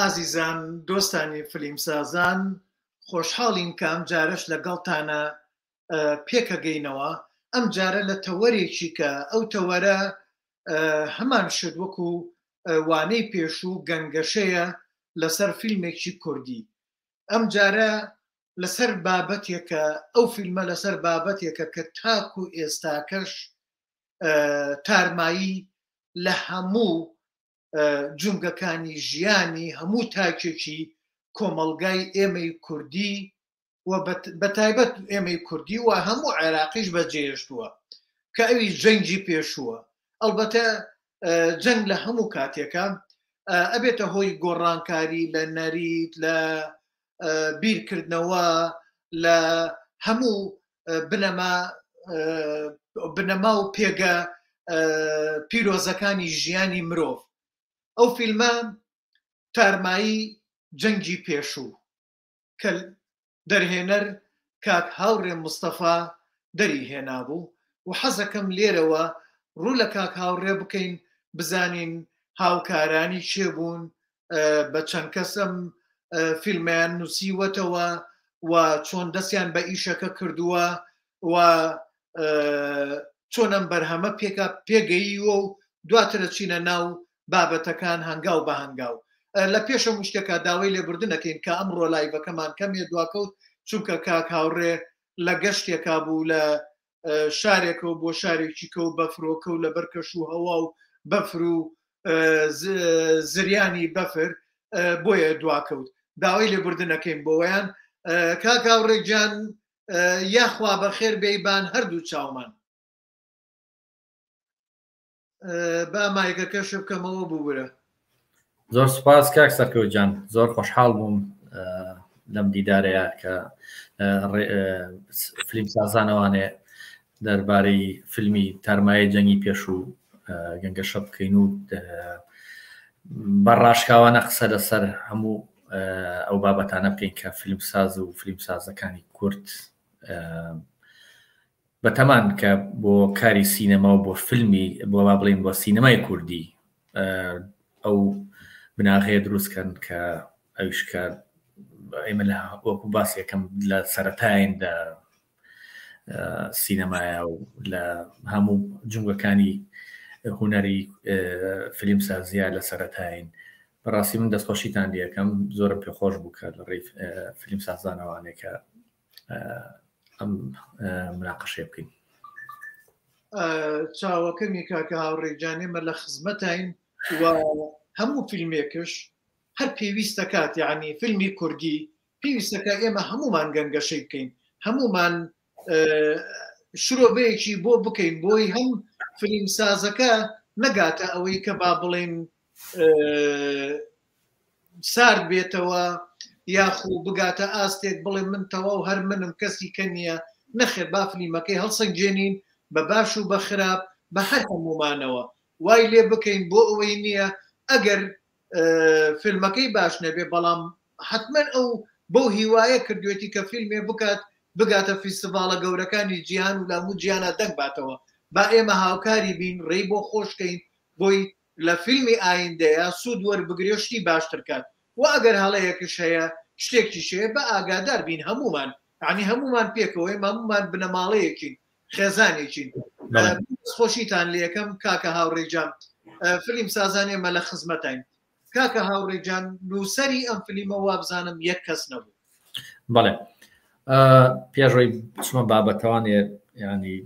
ئازیزان دۆستانی فلیمسازان خۆشحاڵین کە ئەم جارەش لەگەڵتانە پێکەگەینەوە ئەم جارە لە تەوەرێکی کە ئەو تەوەرە هەمان شت وەکو وانەی پێشوو گەنگەشەیە لەسەر فیلمێکی کوردی. ئەم جارە لەسەر بابەتێکە ئەو فیلمە لەسەر بابەتێکە کە تاکو ئێستاکەش تارمایی لە هەموو جونگەکانی ژیانی هەموو تاکێکی کۆمەڵگای ئێمەی کوردی و بەتایبەت ئێمەی کوردی و هەموو عێراقیش بەجێهێشتووە کە ئەوی جەنگی پێشووە. ئەلبەتە جەنگ لە هەموو کاتێکە ئەبێتە هۆی گۆڕانکاری لە نەریت لە بیرکردنەوە لە هەموو بنەما و پێگە پیرۆزەکانی ژیانی مرۆڤ. ئەو فیلمە تارمایی جەنگی پێشوو کە دەرهێنەر کاک هاوڕێ مستەفا دەری هێنابوو و حەزەکەم لێرەوە ڕوو لە کاک هاوڕێ بکەین بزانین هاوکارانی چێبوون بە چەند کەسم فیلمیان نووسیوەتەوە و چۆن دەستیان بە ئیشەکە کردووە و چۆنم بەرهەمە پێگەییوە و دواترە چینە ناو بابەتەکان هەنگاو بە هەنگاو. لە پێشە مشتێکە داوای لێبوردنەکەین کە ئەمڕۆ لایڤەکەمان کەمێ دواکەوت چونکە کاک هاوڕێ لە گەشتێکا بوو لە شارێکەوە بۆ شارێکی کە و بەفرۆکە و لە بەرکەش و هەوا و بەفر و زریانی بەفر بۆیە دواکەوت. داوای لێبوردنەکەین بۆیان کاک هاوڕێ گیان یاخوا بەخێر بێیبان هەردوو چاومان. با مایکەکە شبکەمەوە بووبرە. زۆر سوپاس کاک سەرکەوت جان، زۆر خۆشحاڵ بووم لەم دیدارەیە کە فیلمسازانەوانێ دەربارەی فیلمی تارمایە جەنگی پێشوو گەنگەشە بکەین و بەڕاشکاوانە قسە لەسەر هەموو ئەو بابەتانە بکەین کە فیلمساز و فیلمسازەکانی کورد بەتەمان کە بۆ کاری سینەما و بۆ فیلمی بۆ با بڵێن بۆ سینەمای کوردی ئەو بناغەیە دروستکەن کە ئەویشکە ئێمە لە وەکو باس یەکەم لە سەرەتاین لە سینەمایە و لە هەموو جونگەکانی هونەری فیلمسازیە لە سەرەتاین. بەڕاستی من دەستخۆشیتان لێەکەم، زۆرم پێخۆش بوو کە لە ڕێی فیلمسازانەوانێک کە ئەم مناقەشێ بکەین. چاوەکەمی کاکە هاوڕێجانێمە لە خزمەتین و هەموو فیلمێکش هەر پێویستە کات، یعنی فیلمی کوردی پێویستەکە ئێمە هەمومان گەنگەشەی بکەین، هەمومان شرۆڤەیەکی بۆ بکەین بۆی هەم فیلمسازەکە نەگاتە ئەوەی کە با بڵێن سارد بێتەوە یاخو بگاتە ئاستێک بڵێ من تەواو هەر منم کەسی کە نییە. نەخێر با فیلمەکەی هەڵسەنگێنین بە باش و بە خراپ بە هەر هەمومانەوە وای لێ بکەین بۆ ئەوەی نییە ئەگەر فیلمەکەی باش نەبێ بەڵام حتمما ئەو بۆ هیوایە کردوێتی کە فیلمێ بکات بگاتە فیستیڤالە گەورەکانی جیهان و لە هەموو جیهانە دەنگ باتەوە. با ئێمە هاوکاری بین ڕێی بۆ خۆشکەین بۆی لە فیلمی ئایندەیە سوود وەربگرێ شتی باشتر کات و ئەگەر هەڵەیەکش هەیە شتێکی شەیە بە ئاگادار بین هەمومان، یعنی هەمومان پێکەوەی هەمومان بنەماڵەیەکین خێزانێکین. خۆشیتان لێەکەم کاکە هاوڕێجان، فیلم سازانێمە لە خزمەتین. کاکە هاوڕێجان نووسەری ئەم فیلمە وابزانم یەک کەس نەبوو. بەڵێ پێشڕۆی چمە بابەتەوانێ ینی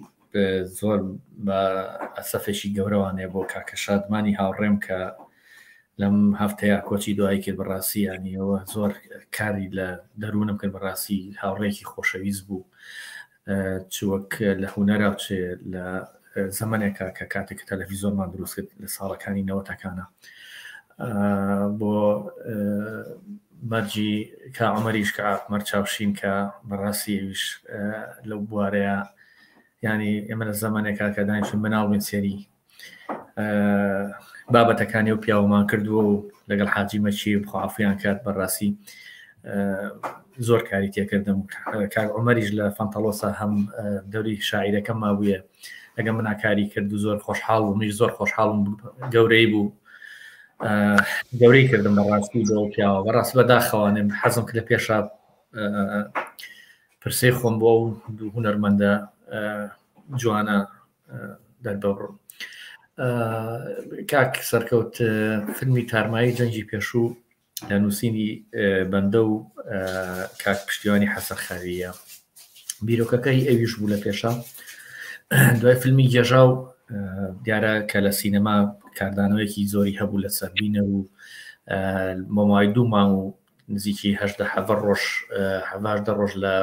زۆر بە ئەسەفێکی گەورەوانێ بۆ کاکە شادمانی هاوڕێم کە لەم هەفتەیە کۆچی دوای کرد بەڕاستی ینی ئەوە زۆر کاری لە دەروونم کرد بەڕاستی هاوڕێکی خۆشەویست بوو چوەک لە هوەرە چێ لە زەمانێکە کە کاتێک تەلەڤیزۆرمان دروست کرد لە ساڵەکانی 90ەکانە بۆ مەرجی کا عومەریش کە عومەر چاوشین کە بەڕاستی ئەویش لەو بوارەیە ینی ئێمە لە زەمانێکە کە دانیشتین بەناو بین سێری بابەتەکانی و پیاوەمان کردووە و لەگەڵ حاجی مەچی بخوافیان کات بەڕاستی زۆر کاری تێکردم کاک عومەریش لە فەنتەڵۆسا هەم دەوری شاعیرەکەم مابووە لەگەڵ مناکاری کرد و زۆر خۆشحاڵ و میش زۆر خۆشحاڵم گەورەی بوو گەورەی کردم بەڕاستی بۆ پیاوە بەڕاست بەداخەوانم حەزم کرد لە پێشە پرسەی خۆم بۆ و دوو هونەرمەندە جوانە دەربڕ کاک سەرکەوت فیلمی تارمایی جەنگی پێشوو لە نووسینی بەندە و کاک پشتیوانی حەسەن خاویە بیرۆکەکەی ئەویش بوو لە پێشە دوای فیلمی گێژاو دیارە کە لە سینەما کاردانەوەیەکی زۆری هەبوو لە سەربینە و مەمای دوو مانگ و نزیکی 18 ڕۆژ لە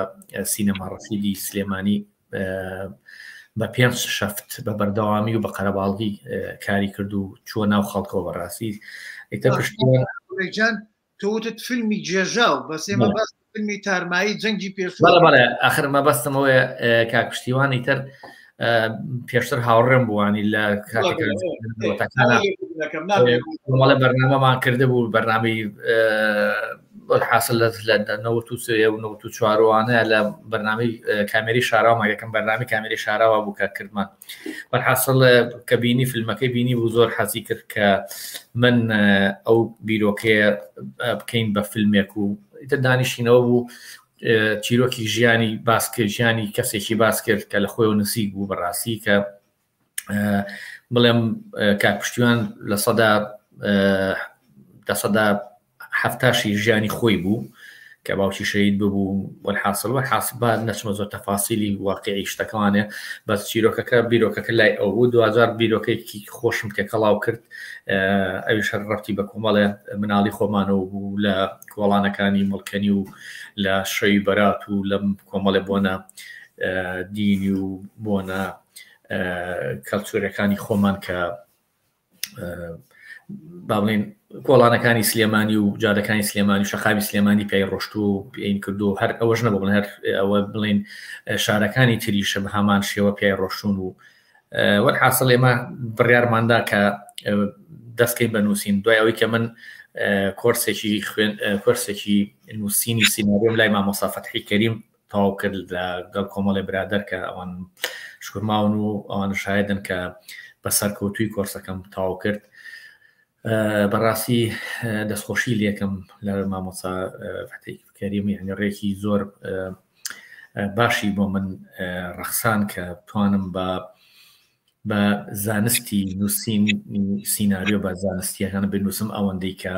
سینەما ڕەفیدی سلێمانی بە 5 شەفت بە بەردەوامی و بە قەرەباڵغی کاری کرد و چووە ناو خەڵکەوە بەڕاستی ئیتر پشتیوان تۆوتت فیلمی جێژاو بەس ئێمە باس فیلمی تارمایی جەنگی پێشوو بەڵێ ئاخر مەبەستمەوەیە کاک پشتیوان ئیتر پێشتر هاوڕێم بووانی لە کاتێکمەڵە بەرنامەمان کرده بوو بەرنامی حاصل لە 93 و 94وانە لە بەرنامی کامێری شاراوە یەکەم بەرنامی کامێری شاراوە بوو کە کردمان بەرحاصل کە بینی فیلمەکەی بینی بوو زۆر حەزی کرد کە من ئەو بیرۆکەیە بکەین بە فیلمێک و ئیتر دانیشینەوە بوو چیرۆکی ژیانی باسکرد ژیانی کەسێکی باس کرد کە لە خۆی و نسیگ بوو بەڕاستی کە بڵێم کاک پشتیوان لە سەدا هەفتاشی ژیانی خۆی بوو کە باوکی شەهید ببوو وەحاصل نەچمە زۆر تەفاسیلی واقعی شتەکانێ بەس چیرۆکەکە بیرۆکەکە لای ئەو بوو 2000 بیرۆکەیەکی خۆشم تێکەڵاو کرد ئەویش ڕەتی بە کۆمەڵێ مناڵی خۆمانەوە بوو لە کۆڵانەکانی مڵکەنی و لە شەوی بەرات و لەم کۆمەڵێ بۆنە دینی و بۆنە کەلتورەکانی خۆمان کە باڵێن کۆڵانەکانی سلێمانی و جادەکانی سلێمانی و شەخاوی سلێمانی پێی ڕۆشت و پێین کردو هەر ئەوەش نەبوون هەر ئەوە بڵێن شارەکانی تریشە بە هەمان شێوە پێی ڕۆشتون و وەحاصل ئێمە بڕیارماندا کە دەستکەین بنووسین دوای ئەوەی کە من کۆرسێکی نووسینی سیناریۆم لای مامۆستا فەتحی کەریم تەواو کرد لەگەڵ کۆمەڵی برادەر کە ئەوان شکرماون و ئەوان شایدن کە بەسەرکەوتووی کۆرسەکەم تەواو کرد بەڕاستی دەستخۆشی لێکم لە مامۆستا فەتحی کەریم یعنی ڕێکی زۆر باشی بۆ من ڕەخسان کە توانم بە زانستی نووسین سیناریۆ بە زانستیەکان بنووسم ئەوەندەی کە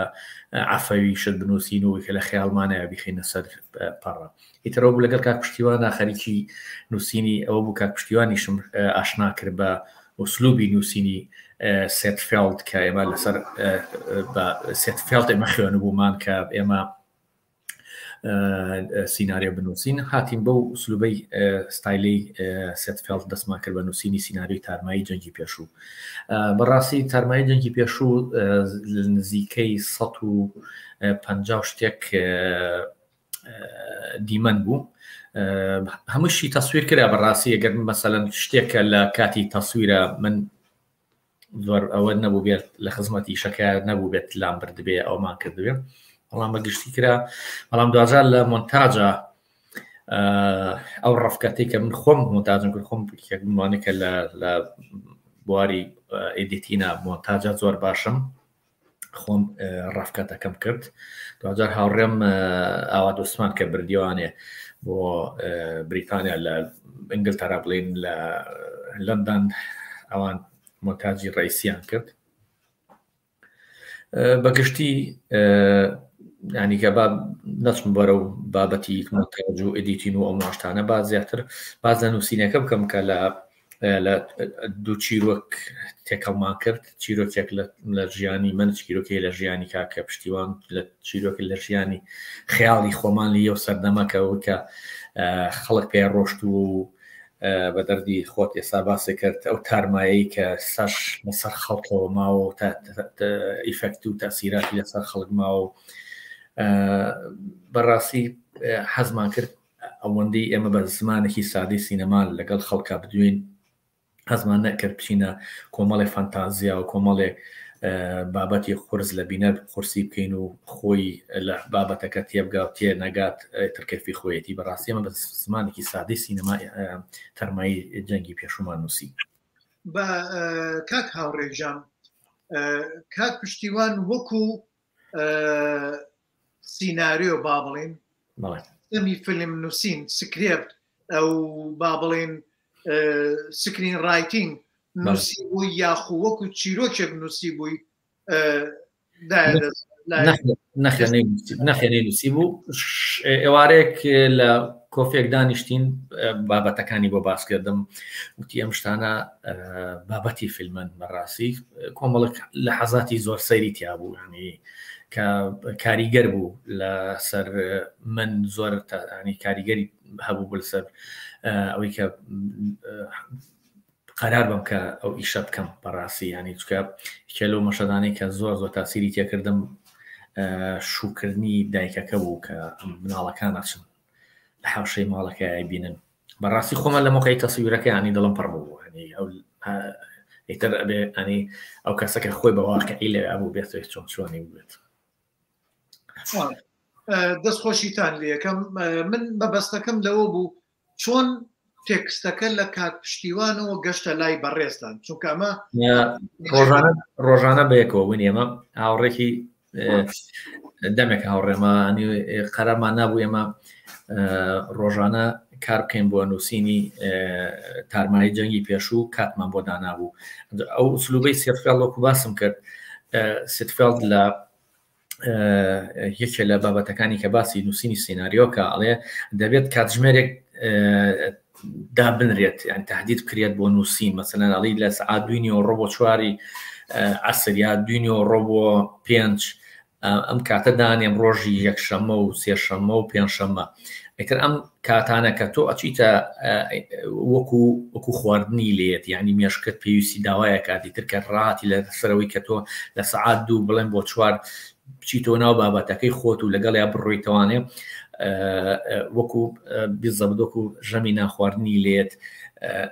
عەفەوی شت بنووسین و کە لە خەیاڵمانەیە بیخینە سەر پەڕە ئیترەوە بوو لەگەڵ کاک پشتیوانە خەریکی نووسینی ئەوە بوو کاک پشتیوانیشم ئاشنا کرد بە ئوسلوبی نووسینی سێتفێڵد کە ئێمە لەسەر سێتفێڵد ئێمە خوێن بوومان کە ئێمە سیناریۆ بنووسین هاتیم بەو ئوسلوبەی ستایلی سێتفێڵد دەستمان کرد بە نووسینی سیناریۆی تارمایی جەنگی پێشوو بەڕاستی تارمایی جەنگی پێشوو نزیکەی 150 شتێک دیمەن بوو هەمووشی تەسویر کرا بەڕاستی ئەگەر مەسەلەن شتێکە لە کاتی تەسویرە من زۆر ئەوە نەبوو بێت لە خزمەتی شەکە نەبوو بێت لام بردبێ ئەومان کردوێ بەڵام بەگشتی کرا بەڵام دوجار لە مۆنتاژە ئەو ڕەفکەتی کە من خۆم مۆنتاژم کرد خۆم بوانێکە لە بواری ئیدیتینە مۆنتاژە زۆر باشم خۆم ڕەفکەتەکەم کرد دوجار هاوڕێم ئاوا دۆستمان کە بردیوانێ بۆ بریتانیا لە ئینگلتەرا بڵین لە لەندەن ئەوان مۆنتاژی ڕئیسیان کرد بەگشتی ینی کە نەچم بەرە و بابەتی مۆنتاژ و ئیدیتین و ئەو ماشتانە باز زیاتر باز لە نووسینەکە بکەم کە لە لە دوو چیرۆک تێکەڵمان کرد چیرۆکێک لە ژیانی من چیرۆکی لە ژیانی کاکە پشتیوان لە چیرۆک لە ژیانی خەیاڵی خۆمان لە سەردەمەکەەوە کە خەڵک پێ ڕۆشت و بە دەردی خۆت ئێستا باسی کرد ئەو تارمایی کە سەش لەسەر خەڵکەوە ماوە ئیفەکت و تاسیراتی لەسەر خەڵک ماوە بەڕاستی حەزمان کرد ئەوەندەی ئێمە بە زمانێکی سادەی سینەما لەگەڵ خەڵکا بدوین حەزمان نەکرد بچینە کۆمەڵی فانتازیا و کۆمەڵێ بابەتی قورس لە بینەر قورسی بکەین و خۆی لە بابەتەکە تێبگا و تێ نەگات ترکەفی خۆیەتی بەڕاستی ئێمە بە زمانێکی سادەی سینەما تەرمایی جەنگی پێشومان نووسی. بە کاک هاوڕێژان کاک پشتیوان وەکو سیناریۆ با بڵێن دەمی فیلم نووسین سکرێپت ئەو با بڵێن سکرین ڕایتینگ نووسی بووی یاخو وەکو چیرۆکێک نووسی بووی نەخێنەی نووسی بوو ئێوارێک لە کۆفێک دانیشتین بابەتەکانی بۆ باسکردم وتی ئەم شتانە بابەتی فیلمن بەڕاستی کۆمەڵک لە حەزاتی زۆر سەیری تیا بوو ینی کە کاریگەر بوو لەسەر من زۆر کاریگەری هەبوو بۆ لەسەر ئەوەی کە قەرار بم کە ئەو ئیشە بکەم بەڕاستی ینی چکە کێلۆ مەشەدانەی کە زۆر زۆر تاسیری تێکردم شوکردنی دایکەکە بوو کە مناڵەکان ئاچن لە حەوشەی ماڵەکە بینن بەڕاستی خۆمە لە مۆقعی تەسویرەکە ینی دڵم پڕ بوو ئەو ئیتر ئەبێ ئەنی ئەو کەسەکە خۆی بە واقعی لێ ئەبوو بێتەوە چۆن چۆنی بێت. دەستخۆشیتان لێ یەکەم من بەبەستەکەم لەوە بوو چۆن تێکستەکە لە کات پشتیوانەوە گەشتە لای بەڕێستان چونکە ئەمە ڕۆژانە بەیەکەوە ون ئێمە هاوڕێکی دەمێک هاوڕێمە قەرارمان نابوو ئێمە ڕۆژانە کار بکەین بۆ نووسینی تارمایی جەنگی پێشوو کاتمان بۆ دانابوو ئەو سلوبەی سێتفێڵ وەکو باسم کرد سێتفێڵ لە یەکێ لە بابەتەکانی کە باسی نووسینی سیناریۆکە ئەڵێ دەبێت کاتژمێرێک دابنرێت یان تهدید بکرێت بۆ نووسین مەسەلەن ئەڵی لە سەعات 2:15 بۆ 4 عەسر یا 2:15 بۆ 5 ئەم کاتە دانێم ڕۆژی یەکشەممە و سێشەممە و پێنجشەممە ئەیتر ئەم کاتانە کە تۆ ئەچیتە وەکو خواردنی لێت یعنی مێشکت پێویستی داوایە کاتی ترکە ڕاتی لە سەرەوەی کە تۆ لە سەعات 2 بڵێن بۆ 4 بچیتەوە ناو بابەتەکەی خۆت و لەگەڵ یا بڕۆیتەوانێ وەکو بیزەبدۆک و ژەمی ناخواردنی لێت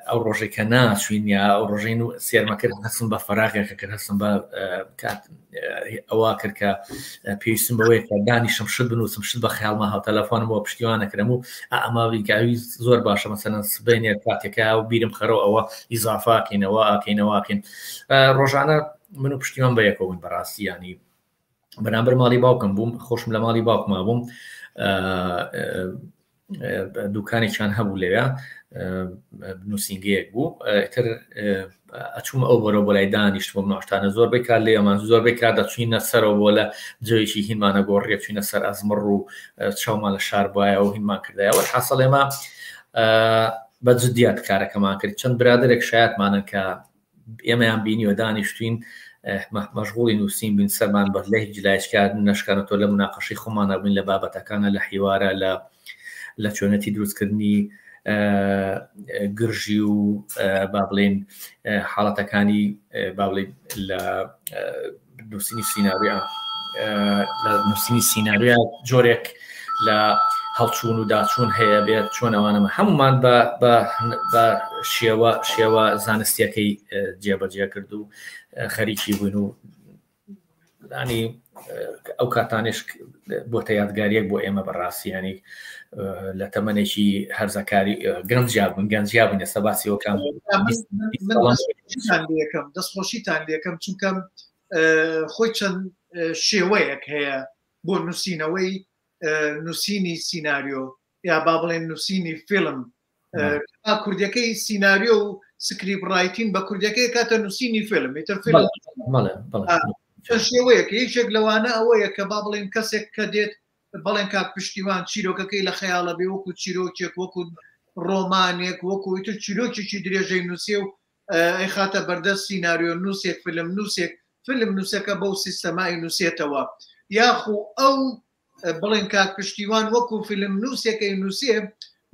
ئەو ڕۆژێک کە ناچوین یا ئەو ڕۆژین و سێرمەکرد هەستم بە فەراغێکە کرد هەستم بە کات ئەوە کرد کە پێویستم بەوەیە کە دانیشم شت بنووسم شت بە خیاڵمە هاو تەلەفۆنم بۆ پشتیوانەکرم و ئەماویگاوی زۆر باشە مەسەلەن سبێنێ کاتێکە و بیرم خەرەوە ئەوە ئیزافاکەینەوە ئاکەینەوەکەین ڕۆژانە من و پشتیوان بەیەکەوەن بەڕاستی ینی بەرامبەر ماڵی باوکم بووم خۆشم لە ماڵی باوکما بووم دوکانێکیان هەبوو لەوێ نووسینگەیەک بوو تر ئەچوومە ئەو بەرەوە بۆ لای دانیشت بۆ ناشتانە زۆربەی کار لێمان زۆربەی کار دەچوینە سەرەوە بۆ لە جێیشی هینمانە گۆڕێ چوینە سەر ئەزمڕ و چاومان لە شار بایە و هینمان کردایەوە حاصل ئێمە بە جدیات کارەکەمان کرد چەند برادێک شایەتمانن کە ئێمەیان بینیوە دانیشتوین مەشغوڵی نووسین بین سەرمان بە لە هیچ لایشکار نەشکانەوە لە مناقەشەی خۆمانە بووین لە بابەتەکانە لە حیوارە لە چۆنەتی دروستکردنی گرژی و با بڵێن حاڵەتەکانی با بڵێن لە نووسینی سیناریۆ جۆرێک لە هەڵچوون و داچوون هەیە بێت چۆن ئەوانەمە هەمومان بە شێوە زانستیەکەی جێبەجێ کرد و خەریکی بووین و ینی ئەو کاتانش بۆتە یادگاریەک بۆ ئێمە بەڕاستی ینی لە تەمەنێکی هەرزەکاری گەنجیا بووین ئێستا باسیەوەکان دەستخۆشیتان لێکەم چونکەم خۆی چەند شێوەیەک هەیە بۆ نووسینەوەی نووسینی سیناریۆ یا با بڵێن نووسینی فیلم کوردەکەی سیناریۆ و سکریپ ڕایتین بە کوردەکەی کاتە نووسینی فیلم ئیتر فیلم شێوەیەکە یەکێک لەوانە ئەوەیە کە با بڵێن کەسێک کە دێت بەڵێن کاک پشتیوان چیرۆکەکەی لە خەیاڵە بێ وەکو چیرۆکێک وەکو ڕۆمانێک وەکوتر چیرۆکێکی درێژەی نووسێ و ئەی خاتە بەردەست سیناریۆ نووسێک فیلم نووسێک فیلم نووسەکە بەو سیستەمای نووسێتەوە یاخو ئەو بڵێن کاک پشتیوان وەکو فیلم نووسێکەی نووسێ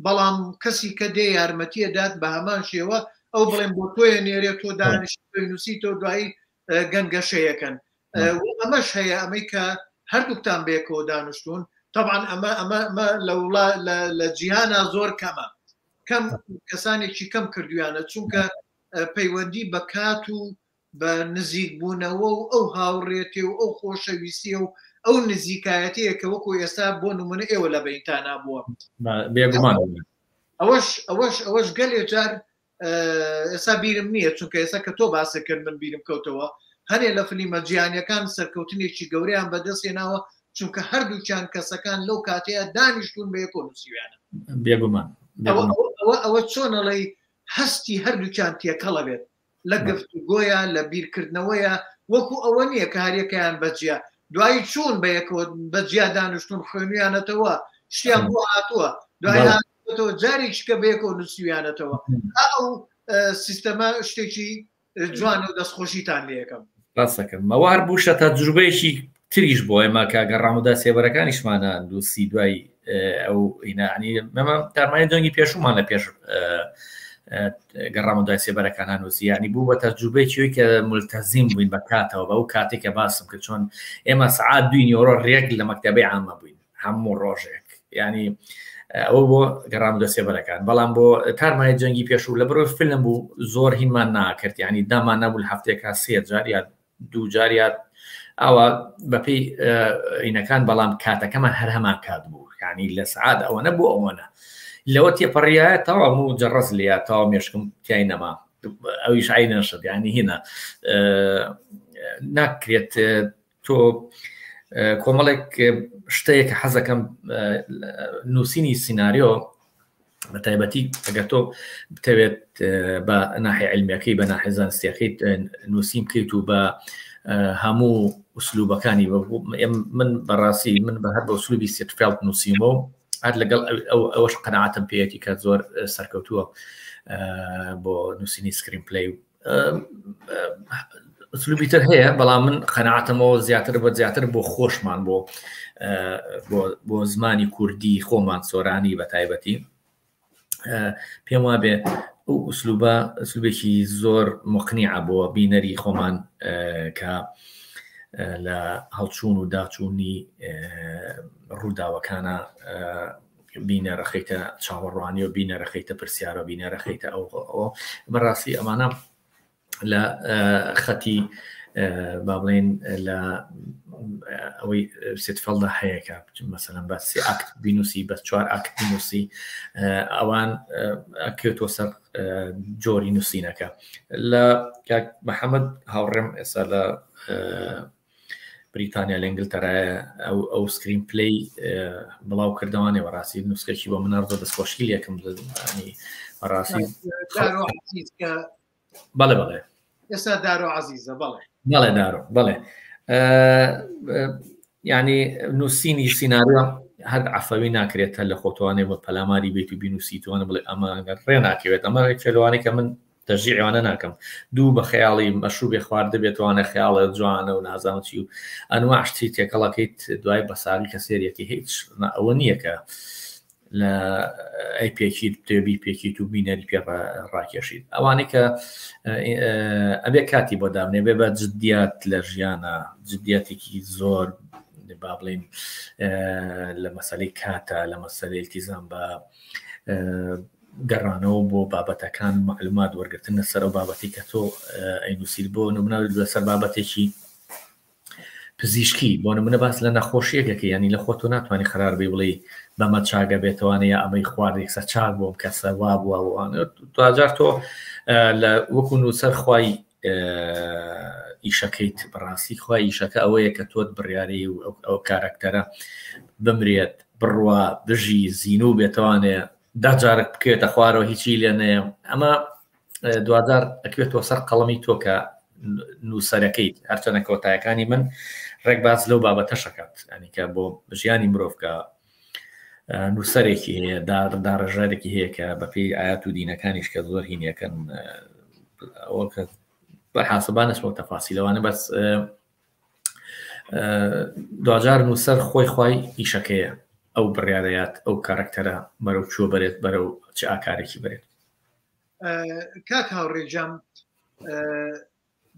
بەڵام کەسی کە دێ یارمەتیە دات بە هەمان شێوە ئەو بڵێن بۆ تۆیە نێرێت تۆ دانیشتۆی نووسیتەوە دوایی گەنگەشەیەکەن ئەمەش هەیە ئەمەی کە هەردووکتان بێکەوە دانیشتون طبعا ئەمە لە جیهانە زۆر کەمە کەم کەسانێکی کەم کردویانە چونکە پەیوەندی بە کات و بە نزیک بوونەوە و ئەو هاوڕێتی و ئەو خۆشەویستیە و ئەو نزیکایەتەیە کە وەکو ئێستا بۆ نمونە ئێوە لە بەینتانە بووە ئەوەش گەلێ جار ئێستا بیرم نییە چونکە ئێستا کە تۆ باسەکرد من بیرم کەوتەوە هەنێ لە فلیمە جیهانیەکان سەرکەوتنێکی گەوریان بەدەستێناوە چونکە هەردووچیان کەسەکان لەو کاتەیە دانیشتون بە یەکۆ نووسیویانە بێگومان ئەوە چۆنەڵی هەستی هەردووچیان تێکەڵە بێت لە گفتوگۆیە لە بیرکردنەوەیە وەکو ئەوە نییە کە هەریەکەیان بەجیا دوایی چوون بە یەکەوە بەجیا دانیشتون خوێنویانەتەوە شتیان بۆ هاتووە دوای جارێکی کە بە یەکەوە نووسیویانەتەوە ئەو سیستەمە شتێکی جوان و دەستخۆشیتان لێ یەکەم ڕاستەکەم مەوار بووشە تەجروبەیەکی تریش بۆ ئێمە کە گەڕامەدا سێبەرەکانیشمانە دووسی دوای ئەو ئینانی مەمە تارمانی دەنگی پێشومان لە پێش گەڕامەدای سێبەرەکان هەنووسی ینی بوو بە تەجروبەیەکی کە ملتەزیم بووین بە کاتەوە بە ئەو کاتێکە باسم کرد چۆن ئێمە سەعات 2 ئەوڕۆ ڕێک لە مەکتەبەی عامە بووین هەموو ڕۆژێک ینی ئەوە بۆ گەڕامەدە سێبەرەکان بەڵام بۆ تارمای جەنگی پێشوو لە بەرەوەی فیلم بوو زۆر هینمان ناکرد ینی دامان نەبوو هەفتێکا 3 جار یا 2 جار یا ئەوە بەپێی ئینەکان بەڵام کاتەکەمان هەر هەمان کات بوو ینی لە سعات ئەوە نەبوو ئەوەنە لەوە تێپەڕیایە تەوا هەموو جەڕەس لێ تاوا مێشکم تیای نەما ئەویش ئای نەشت ینی هینە ناکرێت تۆ کۆمەڵێک شتەیەکە حەزەکەم نووسینی سیناریۆ بە تایبەتی ئەگەر تۆ بتەوێت بە ناحی علمیەکەی بە ناحی زانستیەکەی نووسیم بکەیت و بە هەموو ئوسلوبەکانی من بەڕاستی من بە هەر بە ئوسلوبی سێتفێڵت نووسیمەوە هەر لەگەڵ ئەوەش قەناعەتم پێیەتی کە زۆر سەرکەوتووە بۆ نووسینی سکرین پلەی ئوسلوبی تر هەیە بەڵام من قەناعەتمەوە زیاتر بۆ خۆشمان بۆ زمانی کوردی خۆمان سۆرانی بە تایبەتی پێم وابێ ئەو ئوسلوبێکی زۆر مقنیعە بۆ بینەری خۆمان کە لە هەڵچوون و داچوونی ڕووداوەکانە بینەرەخەیتە چاوەڕوانی و بینەرەخەیتە پرسیارە بینەرەخەیتە ئەو بەڕاستی ئەمانە لە خەتی با بڵێن لە ئەوەی سێتفەڵدا هەیەکە مەسەلەن بە 3 ئاکت بینوسی بە 4 ئاکت بینوسی ئەوان ئەکەوێتەوە سەر جۆری نووسینەکە لە کاک محەممەد هاوڕێم ئێستا لە بریتانیا لە ئینگلتەرایە ئەو سکرین پلەی بڵاو کردوانێ بەڕاستی نووسکەکی بۆ منەڕ زۆر دەستخۆشی یەکەم بەڕاستی بەڵێ بەڵێ ئێستا دارۆ عەزیزە بەڵێ بەڵێ دارۆ بەڵێ ینی نووسینی سیناریۆ هەر عەفەوی ناکرێت لە خۆتوانێ بە پەلاماری بێت و بینوسیتوانە بڵێ ئەمە ڕێ ناکەوێت ئەمە فێلوانی کە من تەژیعوانە ناکەم دوو بە خەیاڵی مەشروبێ خوارد دەبێتوانە خەیاڵە جوانە و نازانچی و ئەنواع شتی تێکەڵەکەیت دوای بەساغی کە سێریەکی هیچ ئەوە نییە کە لە ئەی پێکیت تێبی پێکیت و بینەری پێ ڕاکێشیت ئەوانەی کە ئەبێ کاتی بۆ دامنێ بێ بە جددیات لە ژیانە جددیاتێکی زۆر با بڵێن لە مەسەلەی کاتە لە مەسەلەی التیزام بە گەڕانەوە بۆ بابەتەکان معلومات وەرگرتن لەسەر ئەو بابەتی کە تۆ ئەینووسیت بۆ نمونە لەسەر بابەتێکی پزیشکی بۆ نمونە باس لە نەخۆشیەکەکە ینی لە خۆتۆ ناتوانانی خرار بێ بڵێ بەمە چاگە بێتوانەیە ئەمەی خواردێک سە چاک بۆم کەسە وا بووە دوجار تۆ لە وەکو نووسەر خوای ئیشەکەیت بەڕاستی خوای ئیشەکە ئەوەیە کە تۆت بڕیاری و ئەو کارکتەرە بمرێت بڕوا بژی زیینوو بێتوانێ داجارێک بکێتە خوارەوە هیچی لێ نەیە ئەمە دوجار ئەکوێتەوە سەر قەڵەمی تۆ کە نووسەرەکەیت هەرچەنە کۆتایەکانی من ڕێک باز لەو بابەتە شەکات ینی کە بۆ ژیانی مرۆڤ کە نووسەرێکی هەیە داڕژارێکی هەیە کە بەپێی ئايات و دینەکانیش کە زۆر هینیەکەن ئەوکە بەحاسبانش بۆ تەفاسیلەوانە بەس دوجار نووسەر خۆی ئیشەکەیە ئەو بڕیارەیات ئەو کارکتەرە بەرەو چوە بێت بەرەو چ ئاکارێکی بێت. کاک هاوڕێجام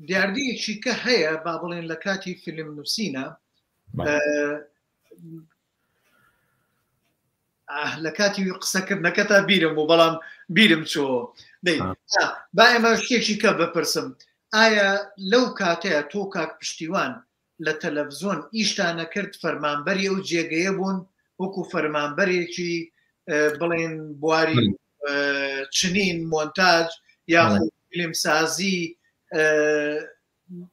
دیاردەیەکی کە هەیە با بڵێن لە کاتی فیلم نووسینە لە کاتی قسەکردنەکە تا بیرم و بەڵام بیرم چۆ با ئێمە شتێکی کە بپرسم ئایا لەو کاتەیە تۆ کاک پشتیوان لە تەلەڤزۆن ئیشتانە کرد فەرمانبەری ئەو جێگەیە بوون وەکو فەرمانبەرێکی بڵێن بواری چنین مۆنتاژ یاخود فیلمسازی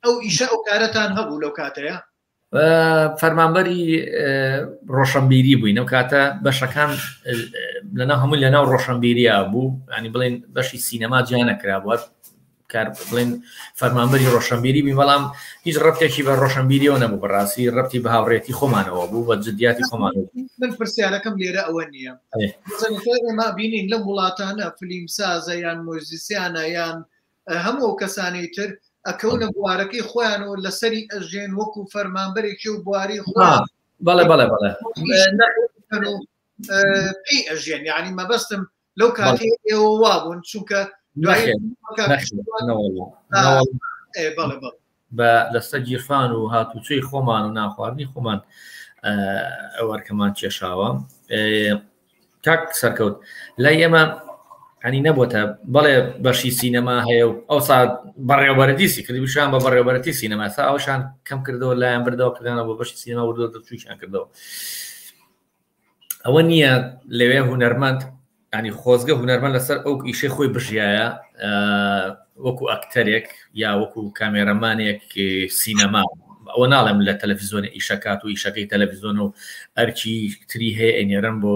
ئەو ئیشە ئەو کارەتان هەبوو لەو کاتەیە؟ فەرمانبەری ڕۆشنبیری بووین ئەو کاتە بەشەکان لەناو هەموو لەناو ڕۆشنبیریە بوو ینی بڵێن بەشی سینەما جیانەکرا بووە کار بڵێن فەرمانبەری ڕۆشنبیری بووین بەڵام هیچ ڕەبتێکی بە ڕۆشنبیریەوە نەبوو بەڕاستی ڕەبتی بە هاوڕێتی خۆمانەوە بوو بە جدیاتی خۆمانەوە. من پرسیارەکەم لێرە ئەوە نییە ئێمە بینین لە وڵاتانە فیلمسازە یان مۆزیسیانە یان هەموو کەسانی تر ئەکەونە بوارەکەی خۆیانەوە لەسەری ئەژێن وەکو فەرمانبەرێکی و بواری خۆیان بەڵێ پێی ئەژێن یعنی مەبەستم لەو کاتی ئێوە وابوون چونکە بە لەسەر گیرفان و هاتوچۆی خۆمان و ناخواردنی خۆمان ئەوەرکەمان کێشاوە. کاک سەرکەوت لای ئێمە ینی نەبووتە بەڵێ بەشی سینەما هەیە و ئەو ساعت بەڕێوەبەرەتیسی کردی بشان بە بەڕێوەبەرەتی سینەما سا ئەوشان کەم کردەوە لایەن بردەوە کردانە بۆ بەشی سینەما وردووە دەچوویان کردەوە. ئەوە نییە لەوێ هونەرمەند ینی خۆزگە هونەرمەند لەسەر ئەو ئیشەی خۆی بژایە وەکو ئەکتەرێک یا وەکو کامێرەمانێک سینەما ئەوە ناڵێم لە تەلەڤیزۆنی ئیشەکات و ئیشەکەی تەلەڤیزۆن و ئەرکی تری هەیە ئەنێرن بۆ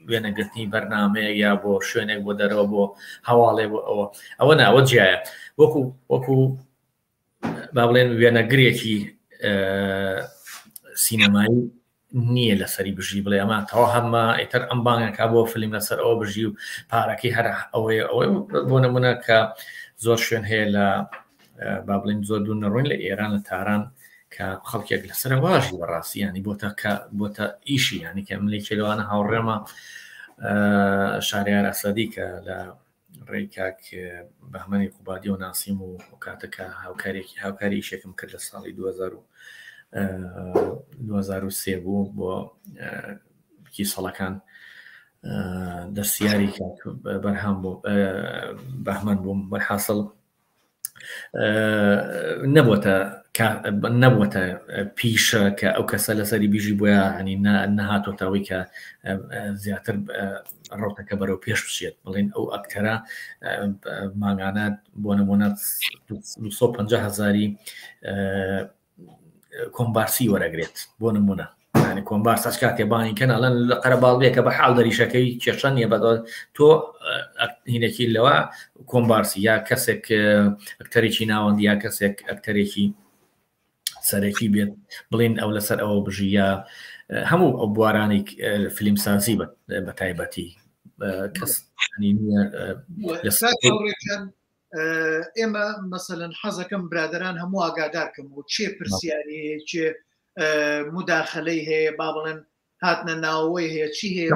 وێنەگرتنی بەرنامەیە یا بۆ شوێنێک بۆ دەرەوە بۆ هەواڵێ بۆ ئەوە ناوە جیایە وەکو با بڵێن وێنەگرێکی سینەمایی نییە لەسەری بژی بڵێ ئەمە تەوا هەممە ئیتر ئەم بانگەکە بۆ فیلم لەسەر ئەوە بژی و پارەکەی هەر ئەوەیە بۆ نمونە کە زۆر شوێن هەیە لە با بڵێن زۆر دوو نەڕۆین لە ئێران لە تاران کە خەڵکێک لەسەر واژی بەڕاستی ینی بۆتە ئیشی ینی کە ملێکی لەوانە هاوڕێمە شاریار ئەسەدی کە لە ڕێی کاک بەهمەنی قوبادی و ناسیم و کاتەکە هاوکاری ئیشێکم کرد لە ساڵی 2003 بوو بۆ بکی سەڵەکان دەستیاری بەرهەم بوو بەهمەن بووم بەحاصل نەبووەتە پیشە کە ئەو کەسە لەسەری بیژی بۆیە هەنی نەهاتۆتەوەی کە زیاتر ڕۆتەکە بەرەو پێش بچێت بڵێن ئەو ئەکتەرە ماگانە بۆ نمونە 250,000 کۆمبارسی وەرەگرێت بۆ نمونە ینی کۆمبارس ئەس کاتێ بانیکەن ئەڵەن لە قەرەباڵغێکە بە حاڵ دەریشەکەی کێشە نیە بە تۆ هینێکی لەوە کۆمبارسی یا کەسێک ئەکتەرێکی ناوەندی یا کەسێک ئەکتەرێکی سەرەکی بێت بڵێن ئەو لەسەر ئەوە بژی یا هەموو ئەو بوارانی فیلمسازی بە تایبەتی کەس ئێمە مەسەلەن حەزەکەم برادران هەموو ئاگادارکەم و چێ پرسیاری هەیە چێ مداخلەی هەیە با بڵێن هاتنە ناوەوەی هەیە چی هەیە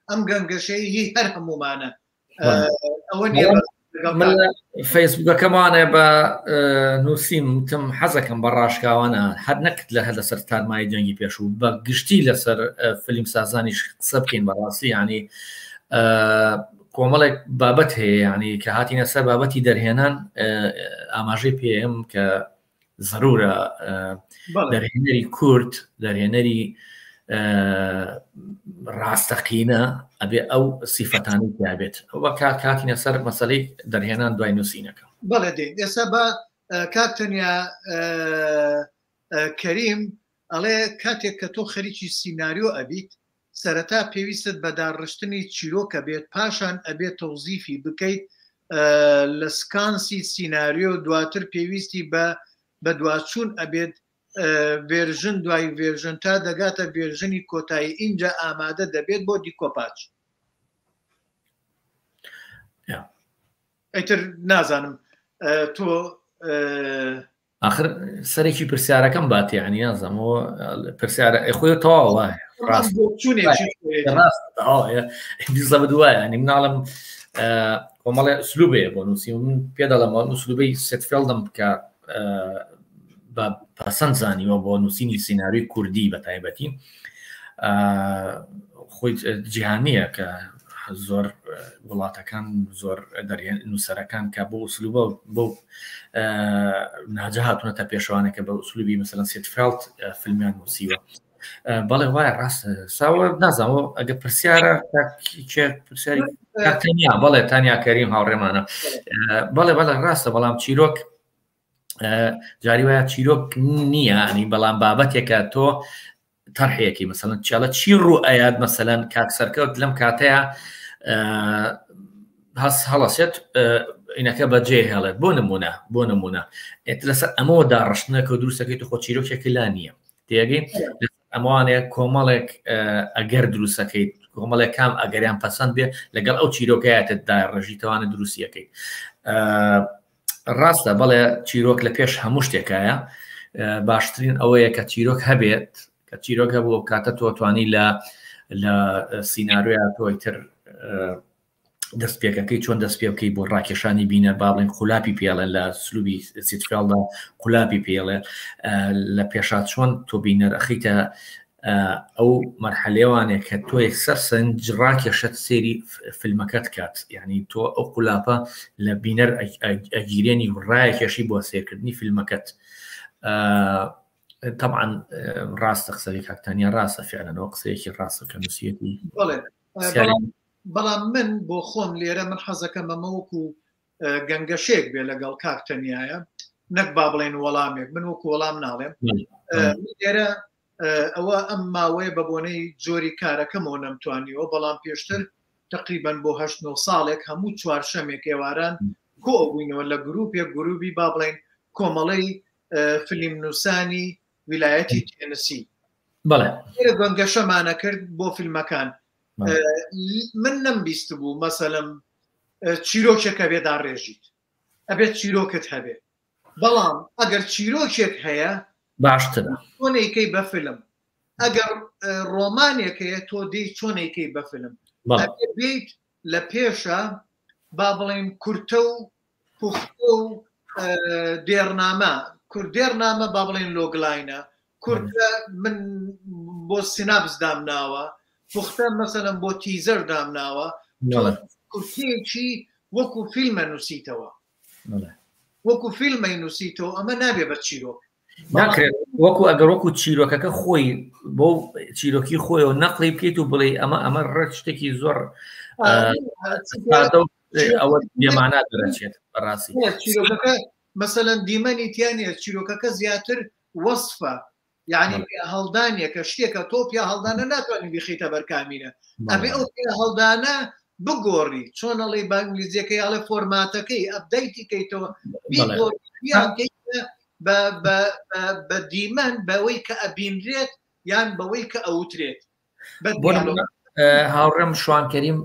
ئەم گەنگەشەی هەر هەمومانە ئەوە نیە فەیسبوکەکەمانێ بە نووسیم وتم حەزەکەم بە ڕاشکاوانە هەر نەکرد لە لەسەر تارمای جەنگی پێش و بە گشتی لەسەر فیلم سازانیش قسە بکەین بەڕاستی ینی کۆمەڵێک بابەت هەیە ینی کە هاتینە سەر بابەتی دەرهێنان ئاماژەی پێم کە ضرورە دەرهێنەری کورد دەرهێنەری ڕاستەقینە ئەبێ ئەو سیفەتانی پیابێت ئەوە کاتینە سەر مەسەلەی دەرهێنان دوای نووسینەکە بەڵێ دێ ئێستا بە کاکتەنیا کەریم ئەڵێ کاتێک کە تۆ خەریکی سیناریۆ ئەبیت سەرەتا پێویستت بە داڕشتنی چیرۆکە بێت پاشان ئەبێت تەوزیفی بکەیت لە سکانسی سیناریۆ دواتر پێویستی بە دواچوون ئەبێت ڤێرژن دوای ڤێرژن تا دەگاتە ڤێرژنی کۆتایی اینجا ئامادە دەبێت بۆ دیکۆپاچ. ئەیتر نازانم تۆ آخر سەرێکی پرسیارەکەم بات یعنی نازانەوە پرسیارە خۆی تەواو وایە ڕاست دوایە ینی مناڵم کۆمەڵێ سلوبەیە بۆ نووسی من پێ دەڵێمەوە سلوبەی سێتفێڵدەم بکە بە پەسەند زانیوە بۆ نووسینی سیناریۆی کوردی بە تایبەتی خۆی جیهانیە کە زۆر وڵاتەکان زۆر نووسەرەکان کە بۆ سلوبە بۆ ناجە هاتوونەتە پێشەوانێکە بە سلوبی مەسەلەن سێتفێڵد فیلمیان نووسیوە. بەڵێ وایە ڕاست ساوە نازانەوە ئەگە پرسیارە پرسیاری تەنیا بەڵێ تانیا کەریم هاوڕێمانە بەڵێ ڕاستە بەڵام چیرۆک جاری وایە چیرۆک نییە ئەنی بەڵام بابەتێکە تۆ تەرحەیەکی مەسەلەن چاڵە چی ڕوو ئەیاد مەسەلەن کاک سەرکەوت لەم کاتەیە هەست هەڵەسێت ئینەکە بەجێ هێڵێت بۆ نمونە لەسەر ئەمەوە داڕشتنەکە و دروستەکەیت خۆ چیرۆکێکی لا نییە تێگەی ئەموانەیە کۆمەڵێک ئەگەر دروستەکەیت کۆمەڵێک کام ئەگەریان پەسەند بێ لەگەڵ ئەو چیرۆکایەتدا ڕژیتەوانە دروستیەکەی ڕاستە بەڵێ چیرۆک لە پێش هەموو شتێکایە باشترین ئەوەیە کە چیرۆک هەبێت کە چیرۆک هەبوو کاتە تۆتوانی لە سیناریۆیا تۆیتر دەست پێکەکەی چۆن دەست پێ بکەی بۆ ڕاکێشانی بینە با بڵێن قولاپی پێڵێ لە سلوبی سیتفێڵدا قولاپی پێڵێ لە پێشات چۆن تۆ بینەر ئەخیتە ئەو مەرحەلێوانێک کە تۆ یەکسەر سنج ڕاکێشت سێری فیلمەکەت کات یعنی تۆ ئەو قولاپە لە بینەر ئەگیرێنی ڕایەکێشی بۆ سێرکردنی فیلمەکەت. طبعا ڕاستە قسەی کاکتانیا ڕاستە فعلەنەوە قسەیەکی ڕاستە کە نووسیەتی بەڵام من بۆ خۆم لێرە من حەزەکەم ئەمەوەکو گەنگەشێک بێ لەگەڵ کاکتەنیایە نەک با بڵێن وەڵامێک من وەکو وەڵام ناڵێم لێرە ئەوە ئەم ماوەیە بە بۆنەی جۆری کارەکەمەوە نەمتوانیەوە بەڵام پێشتر تقریبەن بۆ 8 ساڵێک هەموو چوارشەمێک ئێواران کۆ بووینەوە لە گروپێک گروپی با بڵێن کۆمەڵەی فیلم نووسانی ویلایەتی تێنسی گەنگەشەمانە کرد بۆ فیلمەکان. من نەمبیست بوو مەسەلەم چیرۆکێکە بێدا ڕێژیت ئەبێت چیرۆکت هەبێ بەڵام ئەگەر چیرۆکێک هەیە باشترە چۆنێکەی بە فیلم ئەگەر ڕۆمانێکەیە تۆ دەی چۆنێکەی بە فیلم بێت لە پێشە با بڵێن کورتە و پوختە و دێرنامە کوردێرنامە با بڵێن لۆگلاینە کورتە من بۆ سیناپس دامناوە پوختە مەسەلەن بۆ تیزەر دامناوە کورتێکی وەکو فیلمە نووسیتەوە وەکو فیلمەی نووسیتەوە ئەمە نابێ بە چیرۆک ناکرێت وەکو ئەگەر وەکو چیرۆکەکە خۆی بۆ چیرۆکی خۆیەوە نەقلی بکەیت و بڵێ ئەمە ڕێک شتێکی زۆر ئەوە بێمانا دەرەچێت بەڕاستی چیرۆکەکە مەسەلەن دیمەنی تیانە چیرۆکەکە زیاتر وەصفە یعنی هەڵدانێکە شتێکە تۆ پیا هەڵدانە ناتوانین بخیتە بەرکامینە ئەبێ ئەو پیا هەڵدانە بگۆڕی چۆنەڵی با ئینگلیزیەکەی ئەڵێ فۆرماتەکەی ئەپدەیتی کەیتەوە بە دیمەن بەوەی کە ئەبینرێت یان بەوەی کە ئەوترێت هاوڕێم شوانکەریم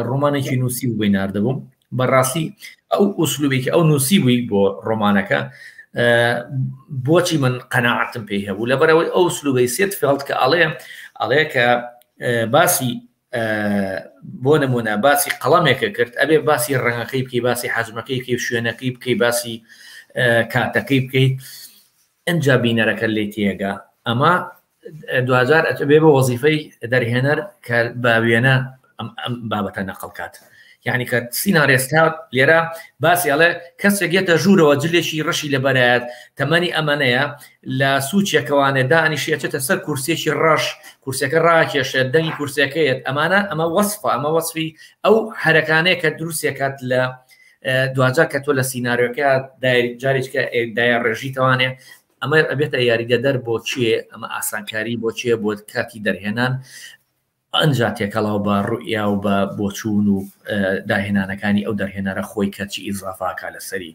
ڕۆمانێکی نووسی بووی ناردەبووم بەڕاستی ئەو ئوسلوبێکی ئەو نووسی بووی بۆ ڕۆمانەکە بۆچی من قەناعەتم پێی هەبوو لەبەرەوەی ئەو سلوبەی سێتفێڵد کە ئەڵێ کە باسی بۆ نمونە باسی قەڵەمێکە کرد ئەبێ باسی ڕەنگەکەی بکەی باسی حەجمەکەی بکەی شوێنەکەی بکەی باسی کاتەکەی بکەیت ئەنجا بینەرەکە لێ تێگا ئەمە دوجار ئەتەبێ بە وەزیفەی دەرهێنەر کە باوێنە ئەم بابەتە نەقڵکات یعنی کە سینارێستا لێرە باسی ئەڵێ کەسێک گێتە ژوورەوە جلێکی ڕەشی لەبەرایەت تەمەنی ئەمەنەیە لە سوچێکەوانێ دانیشێتێتە سەر کورسێکی ڕەش کورسەکە ڕاکێشێت دەنگی کورسەکەیت ئەمە وەصفە ئەمە وەصفی ئەو هەرەکانەیە کە دروستێکات لە دوجار کە تۆ لە سیناریۆکە جارێککە دای ڕێژیتەوانێ ئەمە ئەبێتە یاریدەدەر بۆ چیە ئەمە ئاسانکاری بۆ چیە بۆ کاتی دەرهێنان ئەنجا تێکەڵاو بە ڕوئیا و بە بۆچوون و داهێنانەکانی ئەو دەرهێنەرە خۆی کەچی ئیزافاکە لەسەری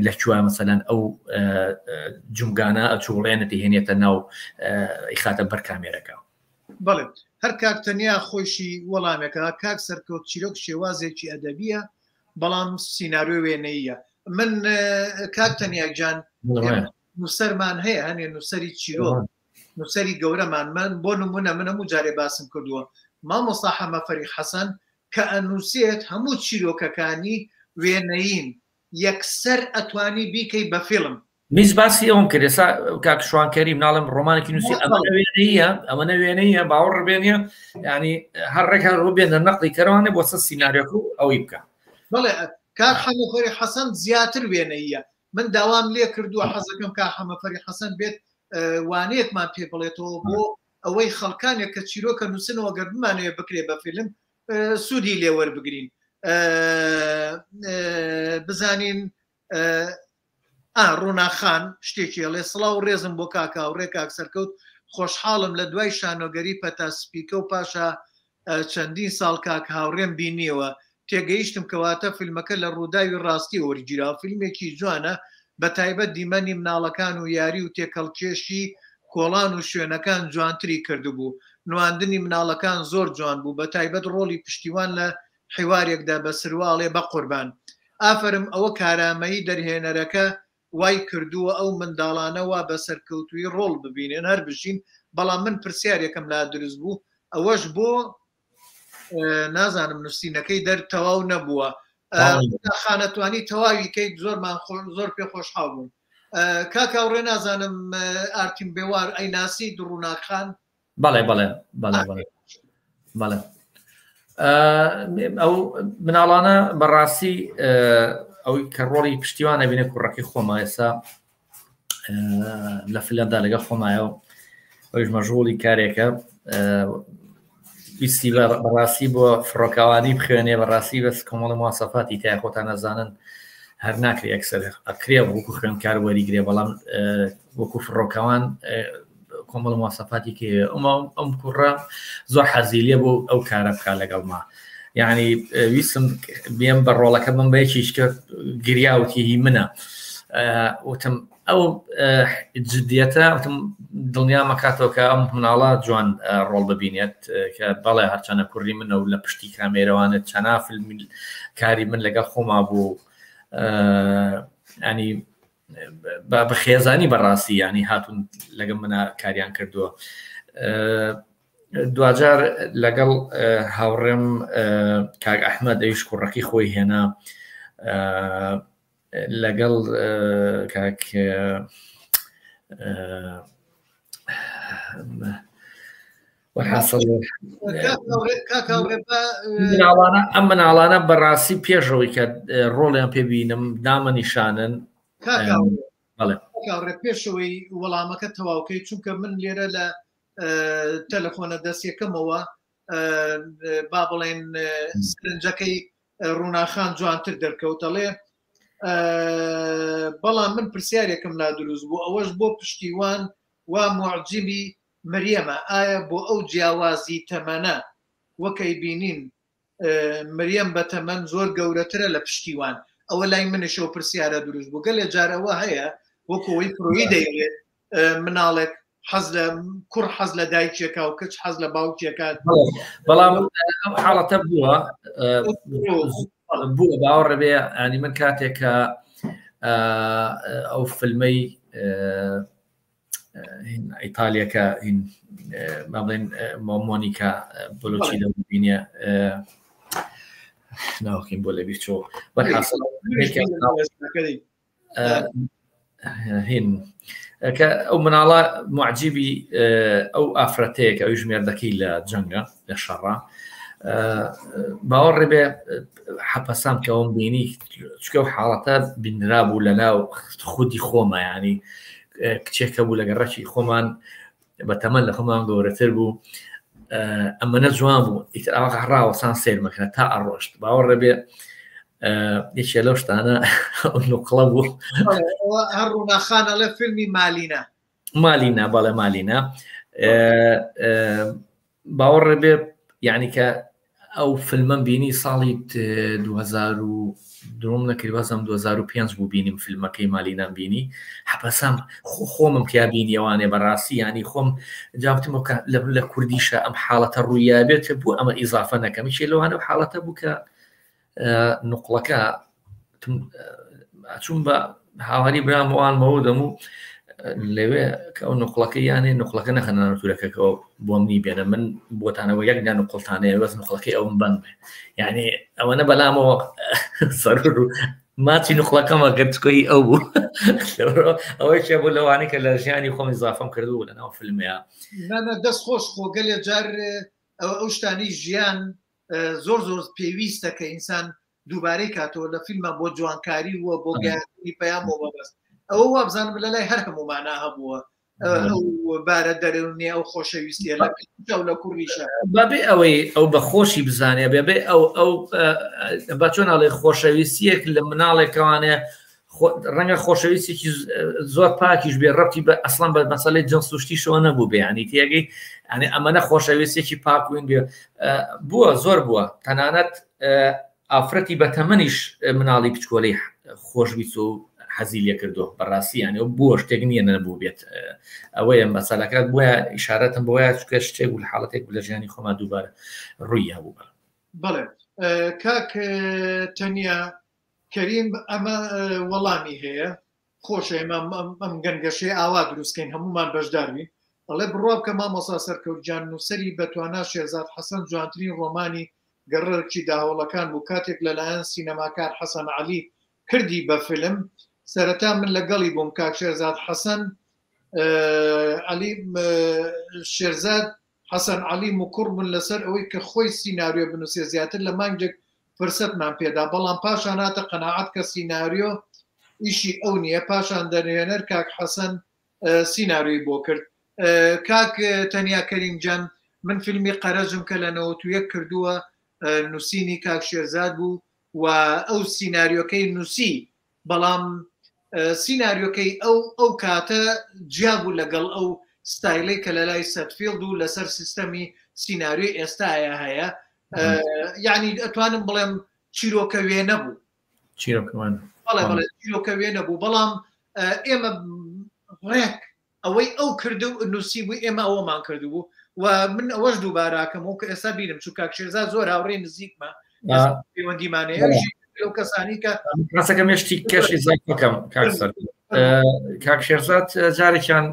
لەکوێ مەسەلەن ئەو جونگانە ئەچوڵێنەتی هێنێتە ناو ئیخاتە بەر کامێرەکە. بەڵێ هەر کاک تەنیا خۆشی وەڵامێکە کاک سەرکەوت چیرۆک شێوازێکی ئەدەبیە بەڵام سیناریۆ وێنەیە. من کاک تەنیاگیان نووسەرمان هەیە هەنێ نووسەری چیرۆ نووسەری گەورەمان من بۆ نمونە من هەموو جارێ باسم کردووە مامۆستا حەمەفەری حەسەن کە ئەنووسێت هەموو چیرۆکەکانی وێنەین یەکسەر ئەتوانی بیکەی بە فیلم. میز باسی ئەوم کرد ئێستا کاک شوانکەری مناڵم ڕۆمانێکی نووسی ئەمەە وێنەیە باوەڕ بێنە ینی هەر ڕێکا ڕۆ بێنە نەقلی کەروانێ بۆ سە سیناریۆک و ئەوەی بکە. بەڵێ کاک حەمەفەری حەسەن زیاتر وێنەیە من داوام لێ کردووە حەزەکەم کا حەمەفەری حەسەن بێت وانەیەکمان پێ بڵێتەوە بۆ ئەوەی خەڵکانێک کە چیرۆکە نووسنەوە گەر بمانەوێ بکرێ بە فیلم سوودی لێوەربگرین بزانین ڕووناخان شتێکی ئەڵێ سڵاو ڕێزم بۆ کاکا و ڕێ کاک سەرکەوت خۆشحاڵم لە دوای شانۆگەری پەتاسپیکە و پاشا چەندین ساڵ کاک هاوڕێم بینیەوە تێگەیشتم کەواتە فیلمەکە لە ڕووداوی ڕاستی وەرگیرا فیلمێکی جوانە بە تایبەت دیمەنی مناڵەکان و یاری و تێکەڵکێشی کۆڵان و شوێنەکان جوانتری کردبوو نواندنی مناڵەکان زۆر جوان بوو بە تایبەت ڕۆڵی پشتیوان لە حیوارێکدا بە سرواڵێ بە قوربان ئافرم ئەوە کارامەیی دەرهێنەرەکە وای کردووە ئەو منداڵانەوە بە سەرکەوتوی ڕۆڵ ببینێن هەر بژین بەڵام من پرسیارێکم لا دروست بوو ئەوەش بۆ نازانم نووسینەکەی دەرتەواو نەبووە خانەتوانی تەواوی کەیت زۆر پێ خۆشحاڵ بووم کاکا ڕێ نازانم ئارتیم بێوار ئەی ناسی ڕووناخان بەڵێ بەڵێ بەڵێ بەڵێ ئەو مناڵانە بەڕاستی ئەوی کە ڕۆڵی پشتیوانە بینە کوڕەکەی خۆمە ئێستا لە فیلمدا لەگە خۆمایەوە ئەوش مەژغوڵی کارێکە ویستی بەڕاستی بۆ فڕۆکاوانی بخوێنێ بەڕاستی بەس کۆمەڵی مواسەفاتی تای خۆتان نەزانن هەر ناکرێ ئەکسەر ئەکرێ وەکو خوێندکار وەریگرێ بەڵام وەکو فڕۆکەوان کۆمەڵ مواسەفاتی کێ ئەم کوڕە زۆر حەزیلێ بۆ ئەو کارە بکە لەگەڵما یعنی ویستم بێم بە ڕۆڵەکە من بەیەکیشکە گریاوتی هی منە وتم ئەو جدیەتە وتم دڵنیا مەکاتەوە کە ئەم مناڵە جوان ڕۆڵ ببینێت کە بەڵێ هەرچەنە کوڕی منە و لە پشتی کامێرەوانت چەنا فیلمی کاری من لەگەڵ خۆما بوو ینی بە خێزانی بەڕاستی ینی هاتون لەگەڵ منە کاریان کردووە دوجار لەگەڵ هاوڕێم کاک ئەحمەد ئەویش کوڕەکەی خۆی هێنا لەگەڵ کاک ئەم مناڵانە بەڕاستی پێشەوەی کە ڕۆڵیان پێبینم دامەنیشانن ڕێ پێشەوەی وەڵامەکە تەواوکەی چونکە من لێرە لە تەلەفۆنە دەستیەکەمەوە با بڵێن سرنجەکەی ڕووناخان جوانتر دەرکەوتەڵێ بەڵام من پرسیارێکم لا دروست بوو ئەوەش بۆ پشتیوان وا معجبی مریەمە ئایا بۆ ئەو جیاوازی تەمەنە وەکەی بینین مریەم بە تەمەن زۆر گەورەترە لە پشتیوان ئەوە لای منشەوە پرسیارە دروست بوو گەلێ جارەوە هەیە وەکەوەی پرۆی دەیڵێت مناڵێک حەز لە کوڕ حەز لە دایکێکە و کچ حەز لە باوکێکات بەڵام حاڵەتە بووە بووە باوەڕ بێ ئەنی من کاتێکە ئەو فیلمەی ئیتالیەکە با بڵێن مۆنیکا بلوچی دەبینە ناوەکەیم بۆ لەبیر چۆ بەرحاصل هین کە ئەو مناڵە معجیبی ئەو ئافرەتەیەکە ئەوی ژمێردەکەی لە جەنگە لە شەڕە باوەڕێ بێ حەپەسام کە ئەوم بینی چکە و حاڵەتە بینرا بوو لە ناو خودی خۆمە ینی کچێکە بوو لەگە ڕەکی خۆمان بە تەمەن لە خۆمان گەورەتر بوو ئەمەنە جوان بوو ئیتر ئەوە ڕاوەسان سێرمەکەنە تا ئەڕۆشت باوەڕێ بێ یەکێ لەو شتانە نوقڵە بوو هەر ڕووناخانە لە فیلمی مالینە بەڵێ مالینە باوەڕێ بێ یعنی کە ئەو فیلمەم بینی ساڵی 2005 بوو بینیم فیلمەکەی مالینان بینی حەپەسام خۆمم کیا بینیەوانێ بەڕاستی ینی خۆم جاوتم لە کوردیشە ئەم حاڵەتە ڕوویا بێت بوو ئەمە ئیزافە نەکەمیشێ لەوانە حاڵەتە بوو کە نوقڵەکە چوون بە هاواری برامەوانمەوە دەموو لەوێ کە ئەو نوقڵەکە یانێ نوقڵەکە نەخەنانەتورەکەەوە بۆم نی بێنە من بۆتانەوە یەکدا نوقڵتانەیە وەز نوقڵەکەی ئەوم بند بێ یعنی ئەوەنە بەلامەوە سەرور و ماچی نوقڵەکەمە گەرچکۆی ئەو بوو ئەوەی چێ بوو لەوانەی کە لە ژیانی خۆمی زافم کردو لەناو فیلمەیە دەست خۆش خۆگەلێ جار ئەو شتانی ژیان زۆر زۆر پێویستە کە ئینسان دووبارەی کاتەوە لە فیلمە بۆ جوانکاری وە بۆ گەیاندنی پەیامەوە بەبەست ئەوە وابزانم لە لای هەر هەمومانە هەبووە ئەو بارە دەرونێ ئەو خۆشەویستیە لە کوڕیشە بەبێ ئەوەی ئەو بەخۆشی بزانێ بێبێ ئەو بە چۆن ئەڵێ خۆشەویستیەک لە مناڵێکەوانێ ڕەنگە خۆشەویستێکی زۆر پاکیش بێ ڕەتی بە ئەسڵان بە مەسەلەی جنس و شتیشەوە نەبوو بێ ینی تێگەی ئەمەنە خۆشەویستێکی پاکوین بێ بووە زۆر بووە تەنانەت ئافرەتی بەتەمەنیش مناڵی پچکۆلەی خۆشویست و حەزی لێ کردو بەڕاستی ینی بووە شتێک نییە نەبوو بێت ئەوەیە مەسەلەکەت بووە ئیشارەتم بۆیە چکە شتێک و حاڵەتێک لە ژیانی خۆمان دووبارە ڕووی هەبوو بەڵێ کاک تەنیا کەریم ئەمە وەڵامی هەیە خۆشە ئەم گەنگەشەی ئاوا دروستکەین هەمومان بەشداروی ئەڵێ بڕۆ بکە مامۆستا سەرکەوتجان نووسەری بەتوانا شێرزاد حەسەن جوانترین ڕۆمانی گەڕەرکی داهۆڵەکان بوو کاتێک لەلایەن سینەماکار حەسەن عەلی کردی بە فیلم سەرەتا من لەگەڵی بووم کاک شێرزاد حەسەن عەلی شێرزاد حەسەن عەلی مکوڕ بوون لەسەر ئەوەی کە خۆی سیناریۆ بنووسێ زیاتر لە مانگێک فرسەتمان پێدا بەڵام پاشان هاتە قەناعەت کە سیناریۆ ئیشی ئەو نییە پاشان دەنوێنەر کاک حەسەن سیناریۆی بۆ کرد کاک تەنیا کەریمجان من فیلمی قەرەزم کە لە 91 کردووە نووسینی کاک شێرزاد بوو و ئەو سیناریۆکەی نووسی بەڵام سیناریۆکەی ئەو کاتە جیابوو لەگەڵ ئەو ستایلەی کە لە لای سەتفیلد و لەسەر سیستەمی سیناریۆی ئێستاە هەیە یعنی ئەتوانم بڵێم چیرۆکە وێ نەبوو چیرۆکە وێ نەبوو بەڵام ئێمە ڕێک ئەوەی ئەو کردو نووسی بوو ئێمە ئەوەمان کردو بوو و من ئەوەش دووباراکەم و کە ئێستا بینم چوو کاک شێرزاد زۆر هاوڕێ نزیکمە پەیوەندیمانەیە ئەو کەسانی کە ڕاستەکە مێشتی کەشی زای بکەم کاکسەر کاک شێرزاد جارێکیان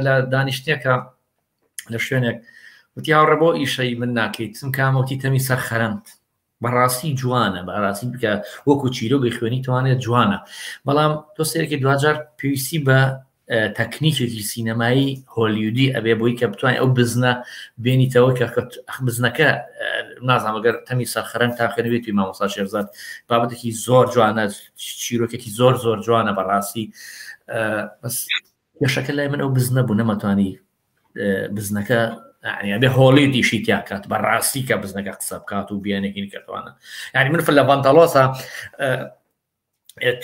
لە دانیشتێکە لە شوێنێک وتی هاوڕێ بۆ ئیشەی من ناکەیت چم کامەوتی تەمی سەر خەرند بەڕاستی جوانە بەڕاستی بکە وەکو چیرۆگەی خوێنی توانێت جوانە بەڵام تۆ سێرەکی دوجار پێویستی بە تەکنیکێکی سینەمایی هۆلیودی ئەبێ بۆی کە بتوانین ئەو بزنە بێنیتەوە کە بزنەکە نازانمەگەر تەمی سەرخەرەنگ تاخێنوێتی مامۆستا شێرزاد بابەتێکی زۆر جوانە چیرۆکێکی زۆر زۆر جوانە بەڕاستی کێشەکە لای من ئەو بزنە بوو نەمەتوانی بزنەکە ئەبێ هۆلیودیشی تیاکات بەڕاستی کە بزنەکە قسە بکات و بیانێکی کردوانە یعنی من لە ڤانتەلۆسا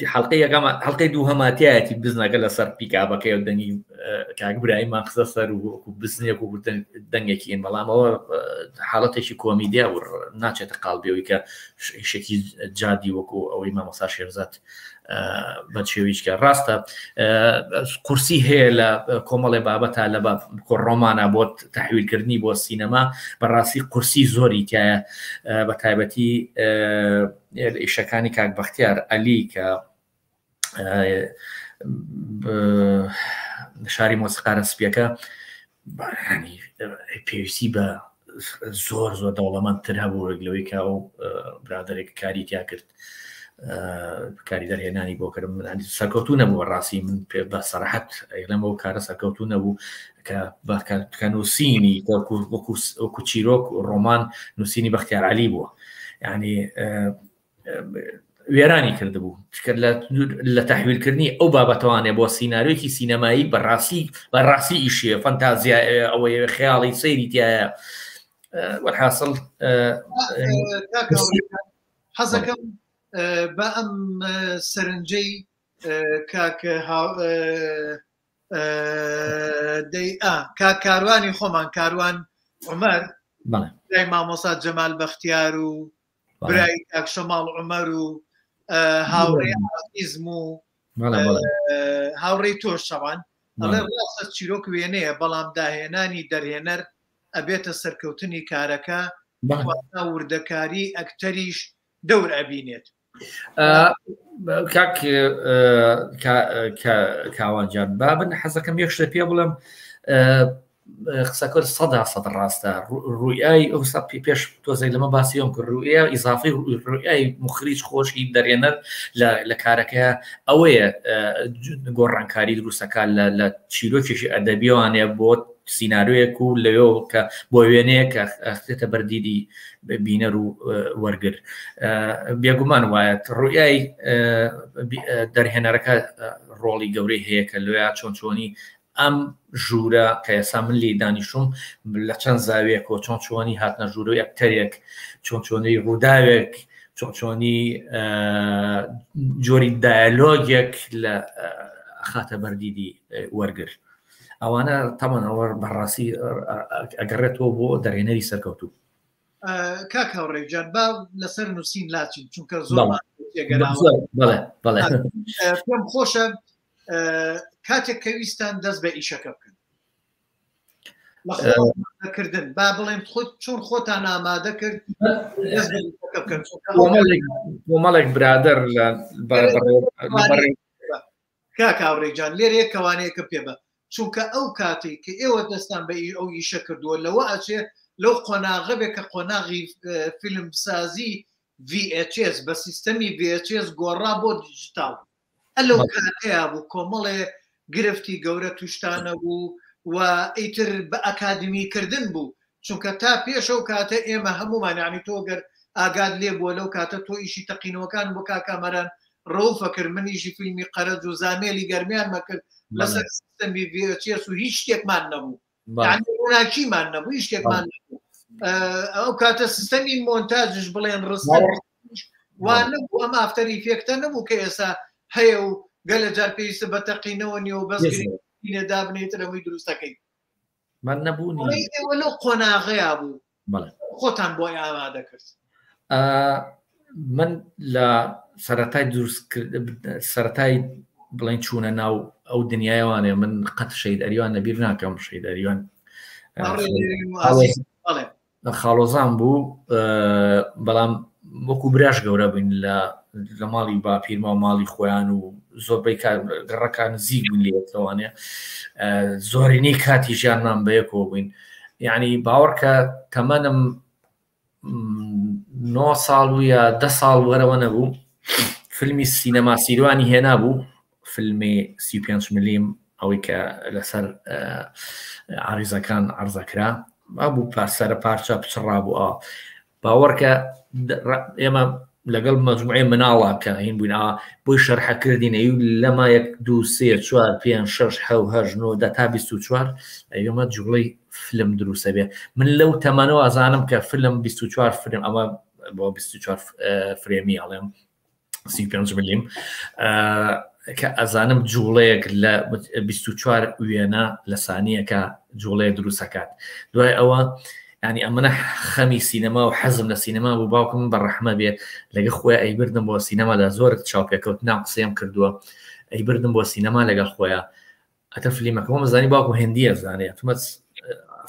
حلقەی دوو هەماتایەتی بزنەکە لەسەر پیکابەکەی و دەنگی کاکبرایمان قسە سەر و بزنێک و دەنگێکین بەڵامەوە حاڵەتێکی کۆمیدیا و ناچێتە قاڵبێەوەی کە شێکی جادی وەکو ئەوەی مامۆستا شێرزاد بە شێویچکە ڕاستە قورسی هەیە لە کۆمەڵێ بابەتە لە ڕۆمانە بۆ تەحویلکردنی بۆ سینەما بەڕاستی قورسی زۆری تایە بە تایبەتی ئیشەکانی کاک بەختیار عەلی کە شاری مۆسیقارە سپیەکە پێویستی بە زۆر زۆر دەوڵەمەندتر هەبوو لەوەی کە ئەو برادێک کاری تیا کرد کاری دەرهێنانی بۆ کردم سەرکەوتو نەبوو ڕاستی من بە سەراحەت لەمەوە کارە سەرکەوتو نەبوو کە نووسینی وەکو چیرۆک ڕۆمان نووسینی بەختیار عەلی بووە یعنی وێرانی کردبوو لە تەحویلکردنی ئەو بابەتەوانێ بۆ سیناریۆکی سینەمایی بەڕاستی ئیشێ فەنتازیا ئەوەی خەیاڵی سەیری تایە وەرحاصل حەزەکەم بە ئەم سەرنجەی کاک کاروانی خۆمان کاروان عومەر برای مامۆستا جەمال بەختیار و برای کاک شەماڵ عومەر و هاوڕێی عەزیزم و هاوڕێی تۆش شەوان ئەڵێ ڕاستە چیرۆک وێنەیە بەڵام داهێنانی دەرهێنەر ئەبێتە سەرکەوتنی کارەکە وردەکاری ئەکتەریش دەور ئەبینێت. کاوانجان بابن حەزەکەم یەک شتە پێ بڵێم قسەکە 100% ڕاستە ڕوویایی ئەوسا پێش تۆزەی لەمە باسیۆم کرد ڕوئە ئیزافی ڕوویایی مخریج خۆشی دەرێنەر لە کارەکە ئەوەیە گۆڕانکاری دروستەکە لە چیرۆکێکی ئەدەبیوانێ بۆ سیناریۆیەک و لەوێ کە بۆ وێنەیە کە ئەخێتە بەردیدی بینەر و وەرگر بێگومان وایە ڕوویایی دەرهێنەرەکە ڕۆڵی گەورەی هەیە کە لەوێ چۆنچۆنی ئەم ژوورە کە ئێسا من لی دانیشم لە چەند زاویەکەوە چۆنچۆنی هاتنە ژوورەوە یەکتەرێک چۆنچۆنی ڕووداوێک چۆنچۆنی جۆری دایلۆگێک لە خاتە بەردیدی وەرگر ئەوانە تەمەنەوە بەڕاستی ئەگەڕێتەوە بۆ دەرهێنەری سەرکەوتوو. کاک هاوڕێجان با لەسەر نووسین لاچین چونکە زۆر پێم خۆشە کاتێک کە ویستان دەست بە ئیشەکە بکەن لەکردن با بڵێم چۆن خۆتان ئامادە کرد کۆمەڵێک برادر کاک هاوڕێجان لێرە یەک کەوانەیەکە پێ بە چونکە ئەو کاتێک کە ئێوە دەستان بە ئەو ئیشە کردووە لەوە ئەچێ لەو قۆناغە بێ کە قۆناغی فیلمسازی VHS بە سیستەمی VHS گۆڕا بۆ دیجیتال ئەلەو کاتەیە بوو کۆمەڵێ گرفتی گەورە توشتانە بوو و ئیتر بە ئەکادمیکردن بوو چونکە تا پێش ئەو کاتە ئێمە هەمومان یعنی تۆ گەر ئاگاد لێ بووە لەو کاتە تۆ ئیشی تەقینەوەکان بۆ کاکامەران ڕەوفەکرد منیشی فیلمی قەرەج و زامێلی گەرمیان مەکرد لەسەر سیستەمی VHS و هیچ شتێکمان نەبوو ڕووناکیمان نەبوو هیچ شتێکمان نەبوو ئەو کاتە سیستەمی مۆنتاژش بڵێن ڕستە وان نەبوو ئەم ئافتەری فێکتە نەبوو کە ئێستا هەیە و گەلە جار پێویستە بە تەقینەوە نیە و بەسگرینە دابنێتە لەمووی دروستەکەی من نەبوونی ئێوە لەو قۆناغەیە بوو خۆتان بۆی ئامادە کرد. من لە سەرەتای بڵێن چوونە ناو ئەو دنیاوانێ من قەت شەید ئەریوان نەبیر ناکەم شەید ئەریوان خاڵۆزان بوو بەڵام وەکو براش گەورە بووین لە ماڵی باپیرما و ماڵی خۆیان و زۆربەی گەڕەکان زیگ بوون لێتەوانێ زۆرینەی کاتی ژیانمان بەیەکەوە بووین یعنی باوەڕکە تەمەنم 9 ساڵ و یا 10 ساڵ وەرەوە نەبوو فیلمی سینەما سیروانی هێنا بوو فیلمی 35 ملیم ئەوەی کە لەسەر عریزەکان عرضەکرا بوو پارسەرە پارچە پچڕا بوو باوەڕکە ئێمە لەگەڵ مەجموعەی مناڵا کە هین بووین بۆی شەرحەکردینەی لەما 1 2 3 4 5 6 7 8 9 تا 24 ئەوێمە جوڵەی فیلم دروستە بێ من لەو تەمەنەوە ئازانم کە فیلم 24 فریم ئەمە بۆ 24 فرێمی ئەڵێم 35 ملیم کە ئەزانم جوڵەیەک لە 24 وێنە لە سانیەکە جوڵەیە دروستەکات دوای ئەوە ینی ئەمەە خەمی سینەما و حەزم لە سینەما بوو باوکم بەڕەحمە بێ لەگە خۆی ئەیبردم بۆ سینەمادا زۆرت چاوپێکەوت ناو قسەیەم کردووە ئەیبردم بۆ سینەما لەگەڵ خۆیە ئەتە فلیمەکەەوە مەزانی باوکم هێندیە زانێت تومەت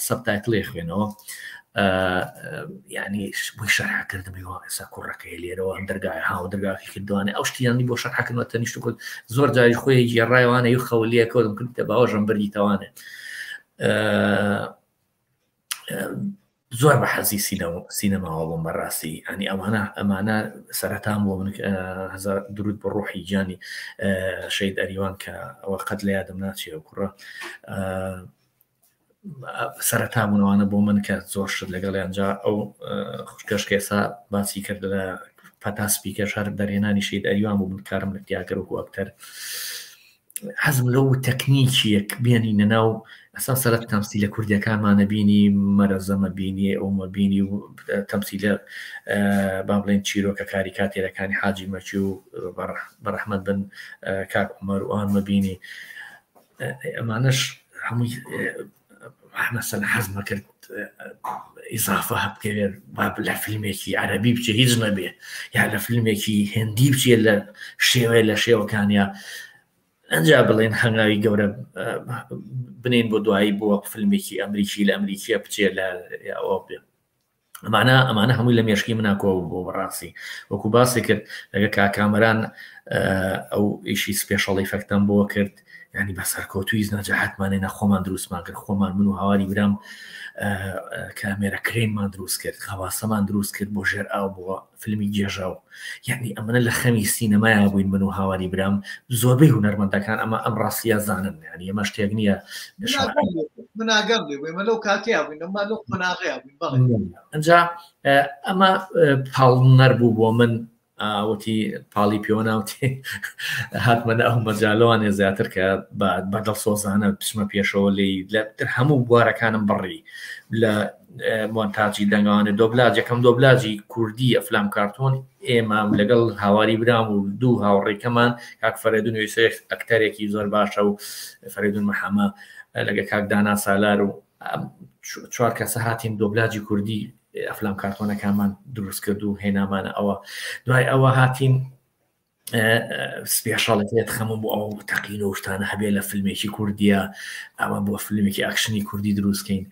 سەبتایتڵێ خوێنەوە ینی بۆی شەرحکردم ئێسا کوڕەکەی لێرەوە ئەم دەرگای هاو دەرگاکی کردوانێ ئەو شتیانی بۆ شەرحکردنەوە تەنیشت کرد زۆر جاری خۆی گێڕایوانە و خەولیە کەوتم کردتە باوەژم بەردیتەوانێ زۆر بە حەزی سینەماوە بۆم بەڕاستی ئەنی ئەمانە سەرەتان بۆ من درود بە ڕۆحی گیانی شەید ئەریوان کە ئەوە قەت لە یادم ناچێ و کوڕە سەرەتا بوونەوانە بۆ من کە زۆر شت لەگەڵیانجا ئەو خوشکەشکە ئێستا باسی کرد لە پەتاسپیکە شار دەرهێنانی شەید ئەریوان بوو من کارم لە دیاگەر و ئەکتەر حەزم لەو تەکنیکیەک بێنینە ناو ئەسا سەرەت تەمسیلە کوردیەکانمانە بینی مەرەزەمە بینی ئەومە بینی و تەمسیلە با بڵێن چیرۆکە کاریکاتێرەکانی حاجی مەچی و بەڕەحمەت بن کاک عومەر و ئانمە بینی ئەمانەش هەمووی مەسەلە حەزمە کرد ئیزافە هەبکەوێت لە فیلمێکی عەرەبی بچێ هیچ نەبێ یا لە فیلمێکی هێندی بچێ لە شێوەیە لە شێوەکانیا ئەنجا بڵێن هەنگاوی گەورە بنین بۆ دوایی بۆ فیلمێکی ئەمریکی لە ئەمریکیە بچێت لە ئەوە بێ ئەمانە هەمووی لە مێشکی مناکۆ بۆ بەڕاستی وەکو باسی کرد لەگە کاکامەران ئەو ئیشی سپێشەڵی فەکتەم بۆ کرد ینی بە سەرکەوتوی نەجاحەتمانێ نەخۆمان دروستمان کرد خۆمان من و هاواری برام کامێرە کرێنمان دروست کرد خەواسەمان دروست کرد بۆ ژێر ئاو بۆ فیلمی گێژاو یعنی ئەمەە لە خەمی سینەمایە بووین من و هاواری برام زۆربەی هونەرمەندەکان ئەمە ئەم ڕاستیە زانن ینی ئەمە شتێک نییە مناگەم لێ لەو کاتیا بووین ئەمە لەو قۆناغەیە بووین ئەنجا ئەمە پاڵنەر بوو بۆ من وتی پاڵی پیۆناوتی هاتمەە ئەو مەجاالوانێ زیاتر کە بەدڵ سۆزانە پشمە پێشەوە لی لە هەموو بوارەکانم بڕی لە مۆنتاجی دەنگوانە دۆبلاج یەکەم دۆبلاجی کوردی ئەفلام کارتۆن ئێمە لەگەڵ هاواری برام و دوو هاوڕێکەمان کاک فەرێدون وێسێ ئەکتەرێکی زۆر باشە و فەرێدون مەحەمە لەگە کاک دانا سالار و چوار کەسە هاتین دۆبلاجی کوردی ئەفلام کارتۆنەکانمان دروست کرد و هێنامانە ئەوە دوای ئەوە هاتین سپێشاڵەتێت خەمم بۆ ئەو تەقین و شتانە هەبێ لە فیلمێکی کوردیە ئەمە بۆ فیلمێکی ئەکشنی کوردی دروستکەین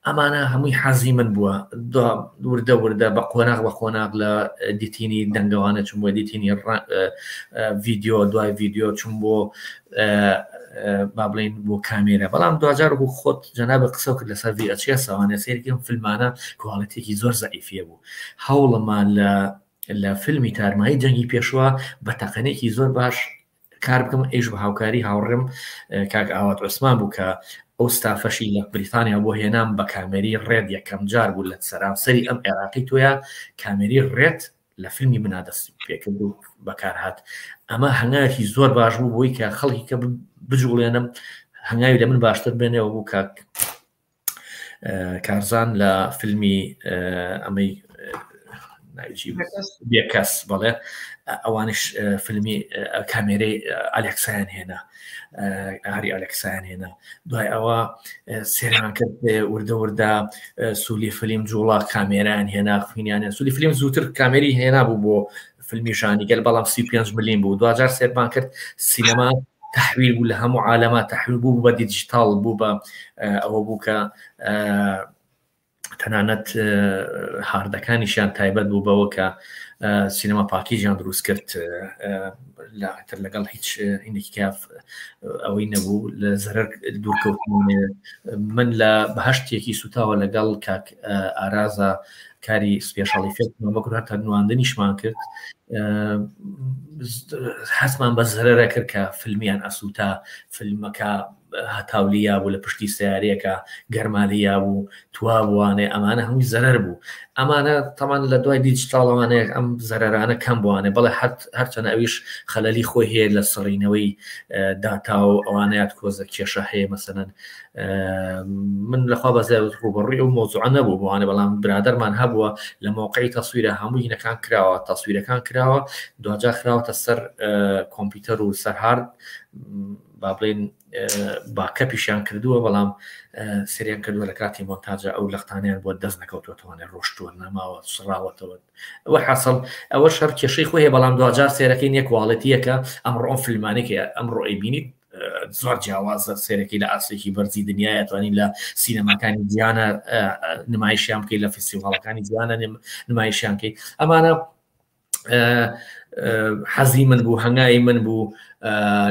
ئەمانە هەمووی حەزی من بووە وردە بە قۆناغ لە دیتینی دەنگەوانە چون بۆ دیتینی ڤیددیۆ دوای ڤیددیۆ چون بۆ با بڵین بۆ کامێرە بەڵام دوجار بوو خۆت جەنابە قسە کرد لەسەر VHS ساوانە سێرکەم فیلمانە کوواڵەتێکی زۆر زەعیفیە بوو هەوڵەمان لە فیلمی تارمایی جەنگی پێشوە بە تەقەنێکی زۆر باش کار بکەم ئەیش بە هاوکاری هاوڕێم کاک ئاوات عوسمان بوو کە ئەو ستافەشی لە بریتانیا بۆ هێنام بە کامێری ڕێد یەکەم جار بوو لە سەرانسەری ئەم عێراقی تۆیە کامێری ڕێت لە فیلمی منادەستی پێکرد و بەکارهات ئەمە هەنگاوی زۆر باش بوو بۆی کە خەڵکی کە بجوڵێنم هەنگاوی لە من باشتر بێنەوە بوو کاک کارزان لە فیلمی ئەمەی بێکەس بڵێ ئەوانش فیلمی کامێرەی ئەلێکسایان هێنا ئاری ئەلێکسایان هێنا دوای ئەوە سێران کرد وردە سوولی فیلم جوڵا کامێران هێنا خوینیانە سوولی فیلم زووتر کامێری هێنا بوو بۆ فیلمی ژانیگەل بەڵام 35 ملیم بوو دوجار سێربان کرد سینەما تحویل بوو لە هەموو عالەما تحویل بوو بە دیجیتال بوو بە ئەوە بوو کە تەنانەت هاردەکانیشیان تایبەت بوو بەوە کە سینەما پاکیجیان دروست کرد تر لەگەڵ هیچ هینێکیکاف ئەوەی نەبوو لە زەرەر دوورکەوتنێ من لە بەهشتێکی سوتاوە لەگەڵ کاک ئارازە کاری سپێشاڵی فێتمە بەکوهاتە نواندنیشمان کرد حەزمان بە زەرەرە کرد کە فیلمیان ئەسووتا فیلمەکە هەتاولیا بوو لە پشتی سیارەکە گەرمالیا بوو توا بوانێ ئەمانە هەمووی زەرەر بوو ئەمانە تەمان لە دوای دیجیتاڵەوانەیە ئەم زەرەرانە کەم بوانێ بەڵێ هەرچەنە ئەویش خەلەلی خۆی هەیە لە سڕینەوەی داتا و ئەوانەیەت کۆزە کێشە هەیە مەسەنەن من لەخوا بەزای ڕوبەڕووی ئەو مۆزوعە نەبوو بوانێ بەڵام برادەرمان هەبووە لە موقعی تەسویرە هەموو هینەکان کراوە تەسویرەکان کراوە دوجا خراوەتە سەر کۆمپیوتەر و سەر هارد با بڵێن باکەپیشیان کردووە بەڵام سریان کردووە لە کاتی مۆنتاجە ئەو لەختانیان بۆ دەست نەکەوتوەوانێ ڕۆشتووە نەماوە سڕاوەتەوە ئەوە حاصل ئەوە شەر کێشەی خۆی هەیە بەڵام دوجار سێرەکەی نیە کواڵەتیەکە ئەمڕۆ ئەم فیلمانێکە ئەمڕۆ ئەیبینیت زۆر جیاوازە سێرەکەی لە ئاسێکی بەرزی دنیای توانین لە سینەماکانی جیانە نمایشیان بکەیت لە فستیڤاڵەکانی جیانە نمایشیان بکەیت ئەمانە حەزی من بوو هەنگایی من بوو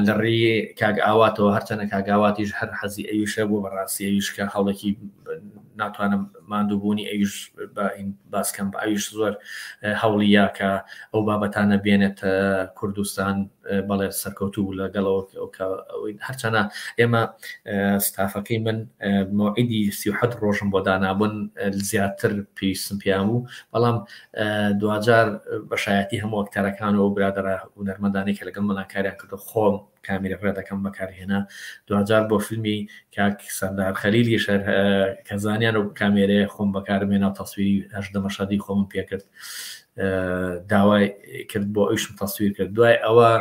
لە ڕێی کاگ ئاواتەوە هەرچەنە کاگاواتیش هەر حەزی ئەویشە بۆ بەڕاستی ئەویش کە هەوڵێکی ناتوانم ماندووبوونی ئەویش باسکەم بە ئەویش زۆر هەوڵیە کە ئەو بابەتانە بێنێت کوردستان بەڵێ سەرکەوتوو لەگەڵەوە هەرچەنە ئێمە ستافەکەی من مۆعیدی 37 ڕۆژم بۆ دانابوون زیاتر پێویستم پیام و بەڵام دوجار بەشایەتی هەموو ئەکتەرەکان و برادرە هونەرمەندانێک کە لەگەڵ مەناکاریان کردو خۆم کامیرە ڕێ دەکەم بەکارهێنا دوجار بۆ فیلمی کاک سەردار خەلیلی شەر کەزانیان و کامێرەیە خۆم بەکارمێنا و تەسویری 18 مەشهەدی خۆم پێ کرد داوای کرد بۆ ئەویشم تەسویر کرد دوای ئەوە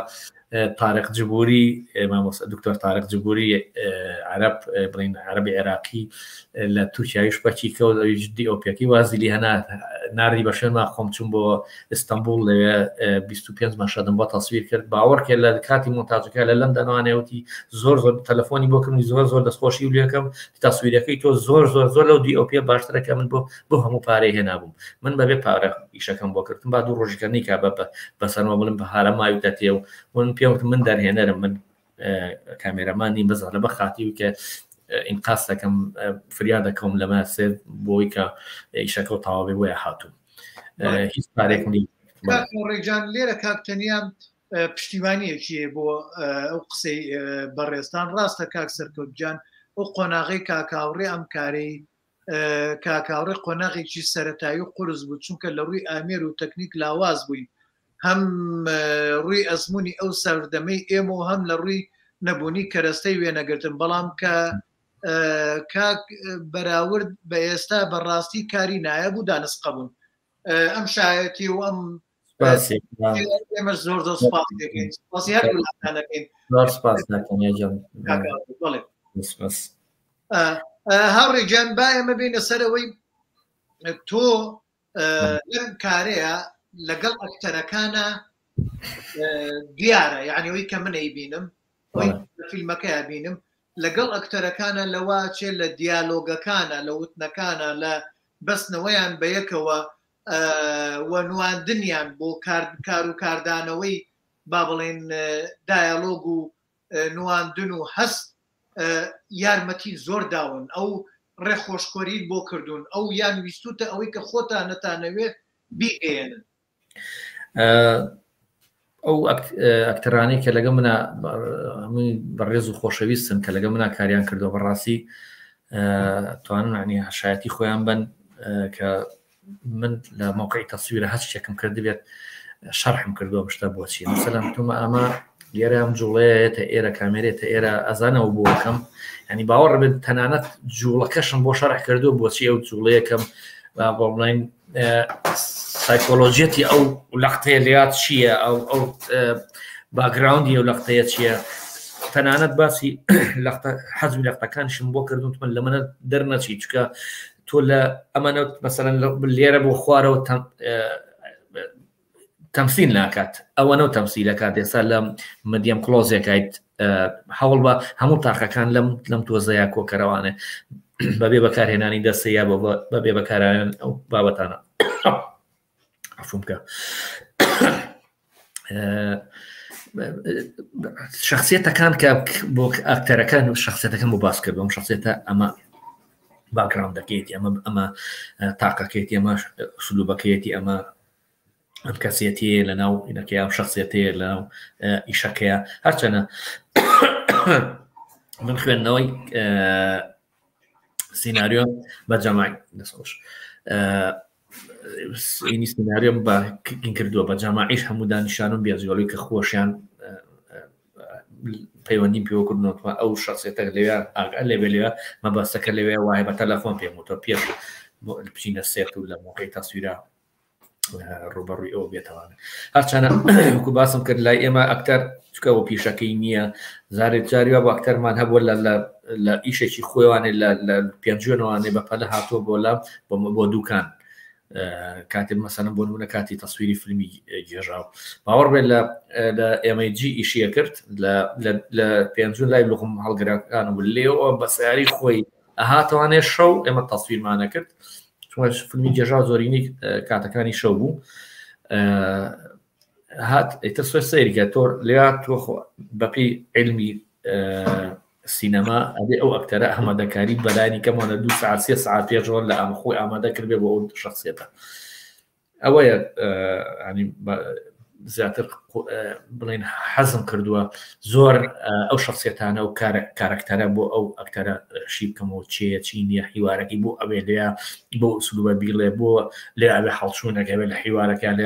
طارق جبوری مامۆستا دکتۆر طارق جبوری عرب بڵین عربی عێراقی لە تورکیایش بەچی کەوت دیۆپیەکی وازیلی هەنا ناری بە شوێنما خۆم چوون بۆ ئیستانبول لەوێ 25 مەشەدم بۆ تەسویر کرد باوەڕکێ لە کاتی مۆنتاژەکە لە لەندەنوانێوتی زۆر تەلەفۆنی بۆ کردنی زۆر دەستخۆشی و لێکەم تەسویرەکەی تۆ زۆر لەو دیۆپیە باشترەکە من بۆ هەموو پارەی هێنابووم من بەبێ پارە ئیشەکەم بۆ کردم با دوو ڕۆژەکەنی کا بەسەرمە بڵم بە هارە ماوی دەتێ و من پێوت من دەرهێنەرم من کامێرەمانی بەزە لە بەخاتی و کە ئینقاس دەکەم فریاد دەکەم لەمە سێ بۆی کە ئیشەکە و تەواوی بۆیە هاتووم هیچ پارێکم ڕێجان لێرە کاکتەنیان پشتیوانیەکیە بۆ ئەو قسەی بەڕێستان ڕاستە کاک سەرکەوتجان ئەو قۆناغی کاکاوڕێ ئەم کارەی کاکاوڕێ قۆناغێکی سەرەتایی و قورس بوو چونکە لە ڕووی ئامێر و تەکنیک لاواز بووین هەم ڕووی ئەزمموی ئەو سەردەمەی ئێمە و هەم لە ڕووی نەبوونی کەرەستەی وێنەگرتن بەڵام کە کاک بەراورد بە ئێستا بەڕاستی کاری نایە بوو دانسقە بوون ئەم شایەتی و ئەم ئێمە زۆر سپاس دەکەین سپاسی هەر وڵاتانەکەین هاوڕێجان با ئێمە بینە سەرەوەی تۆ لەم کارەیە لەگەڵ ئەکتەرەکانە دیارە یعنی ئەوەی کە منەی بینم ئەوەی لە فیلمەکەیە بینم لەگەڵ ئەکتەرەکانە لەواچێ لە دیالۆگەکانە لە وتنەکانە لە بەستنەوەیان بە یەکەوە وەنواندنیان بۆ کار و کاردانەوەی با بڵێن دایالۆگ و نواندن و هەست یارمەتی زۆر داون ئەو ڕێخۆشکۆریت بۆ کردوون ئەو یان ویستوتە ئەوەی کە خۆتان نەتانەوێت بیگەێنن ئەو ئەکتەرانی کە لەگە منە بەڕێز و خۆشەویستن کە لەگە منە کاریان کردو بەڕاستی توانن عنی هەشایەتی خۆیان بن کە من لە موقعی تەسویرە هەست شتێکم کرد بێت شەرحم کردووە شتە بۆچی مەسەلەن تومە ئەمە لێرە ئەم جوڵەیەتە ئێرە کامێرێتە ئێرە ئەزانەوە بۆکەم ینی باوەڕ بێت تەنانەت جوڵەکەشم بۆ شەرح کردو بۆچی ئەو جوڵەیەکەم بڵین سایکۆلۆژیەتی ئەو لەختەیە لات چییە ئەو باگراوندی ئەو لەختەیە چییە تەنانەت باسی حەزمی لەختەکانشم بۆ کردوم من لە منە دەرنەچی چکە تۆ لە ئەمەنە مەسەلەن لێرە بۆ خوارەوە تەمسیل ناکات ئەوەنە تەمسیلەکات ئێستا لە مەدیەم کلۆزێکیت هەوڵ بە هەموو تاقەکان لەم تۆزەیە کۆکەرەوانێ بەبێ بەکارهێنانی دەستەیە بەبێ بەکاران ئەو بابەتانە عفومکە شخصیەتەکان کە بۆ ئاکتەرەکان و شخصیەتەکان بۆ باس کردوم شخصیەتە ئەمە باگراوندەکەیەتی ئەمە تاقەکەیەتی ئەمە سلوبەکەیەتی ئەمە ئەم کەسێتی لەناو ئینەکەی ئەم شخصیەتەیە لەناو ئیشەکەیە هەرچەنە من خوێندنەوەی سیناریۆ بە جەماعی دەستخۆش اینی سیناریۆم باگین کردووە بە جەماعیش هەموو دانیشانم بێجگەڵی کە خۆشیان پەیوەندیم پێوەکردنەوە ئەو شخصیەتە لەوێ ئاگا لێبێ لێوە مەبەستەکە لەوێ وایە بە تەلەفۆن پێم وتە پێش بچینە سێت و لە موقعی تەسویرە ڕوبەڕووی ئەوە بێتەوانە هەرچەنە وەکو باسم کرد لای ئێمە ئەکتەر چکەوە پیشەکەی نییە زارێک جاریوە بۆ ئەکتەرمان هەبووە لە ئیشێکی خۆیوانێ لە پێنجێنەوەوانێ بەپەلە هاتووە بۆ دوکان کاتێ مەسەنم بۆ نمونە کاتی تەسویری فیلمی گێژاو باوەڕ بێت لە MIG ئیشیە کرد لە پێنجون لای لغم هەڵگرەکان و لێەوە بە سیاری خۆی ئەهاتەوانێ شەو ئێمە تەسویرمانە کرد فیلمی گێژاو زۆرینی کاتەکانی شەو بوو هات ئیتر سوێ سەیریکە تۆ لێ تۆ بەپی علمی سینەما ئەبێ ئەو ئەکتەرە ئامادەکاری بەلانی کەمانە 2 ساعت 3 ساعت پێشەوە لە ئەمە خۆی ئامادە کردبێ بۆ ئەو شخصیەتە ئەوەیە ینی زیاتر بڵێن حەزم کردووە زۆر ئەو شخصیەتانە و کارکتەرە بۆ ئەو ئەکتەرە شی بکەمەوە چێە چی نییە حیوارەکەی بۆ ئەوێ لێ بۆ سلوبە بیڵێ بۆ لێ ئەوێ هەڵچوونەکە بێت لە حیوارەکە لێ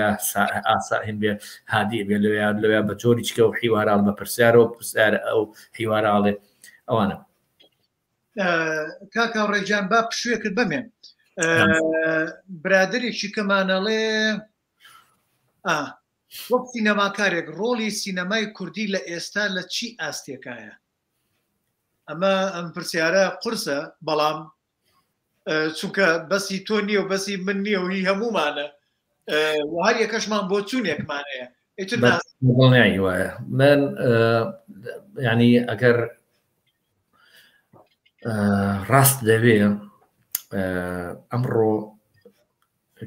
ئاسا هێن بێ هادی بێ لەوێ بە جۆری چکە و حیوارال بە پرسیارەوە پرسیارە ئەو حیواراڵێ ئەوانە کاکا ڕێجان با پشوێ کرد بەمێن برادێکی کەمانەڵێ وەک سینەماکارێک ڕۆڵی سینەمای کوردی لە ئێستا لە چی ئاستێکایە؟ ئەمە ئەم پرسیارە قورسە، بەڵام چونکە بەسی تۆ نییە و بەسی من نییە و هی هەمومانە هەر یەکەشمان بۆ چوونێکمانەیە. دڵنیایی وایە من ینی ئەگەر ڕاست دەوێ ئەمڕۆ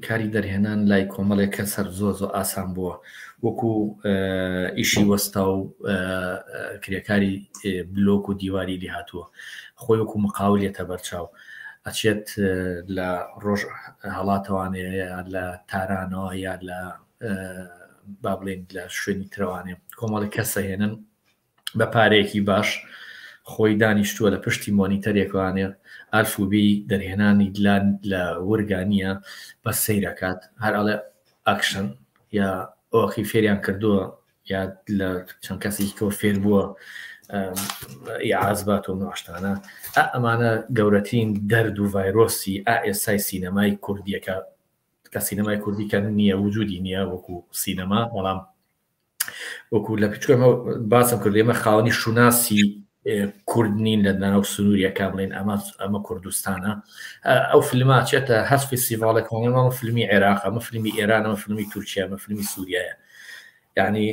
کاری دەرهێنان لای کۆمەڵێک کەس هەر زۆر ئاسان بووە، وەکو ئیشی وەستا و کرێکاری بلۆک و دیواری لی هاتووە، خۆی وەکو مقاولێتە بەرچاو ئەچێت لە ڕۆژ هەڵاتەوانەیە لە تارانەوە یا لە با بڵێن لە شوێنی ترەوانێ کۆمەڵی کەسە هێنن بە پارەیەکی باش خۆی دانیشتووە لە پشتی مۆنیتەرێکوانێ ئالفوبی دەرهێنانی لە وەرگانیە بە سەیرەکات هەر ئەڵێ ئاکشن یا ئۆخی فێریان کردووە یا لە چەند کەسێکی کەوە فێر بووە عازبات و نواشتانە ئەمانە گەورەترین دەرد و ڤایرۆسی ئێسای سینەمای کوردیەکە کە سینەمای کوردی کە نییە وجودی نییە وەکو سینەما، بەڵام وەکو لە پچکۆمە باسم کرد ئێمە خاوەنی شوناسی کورد نین لە ناو سنووریەکە بڵێن ئەمە کوردستانە. ئەو فیلمە چێتە هەر فێستیڤالێکەوە فیلمی عێراق، ئەمە فیلمی ئێران، ئەمە فیلمی تورکیا، ئەمە فیلمی سووریایە. یعنی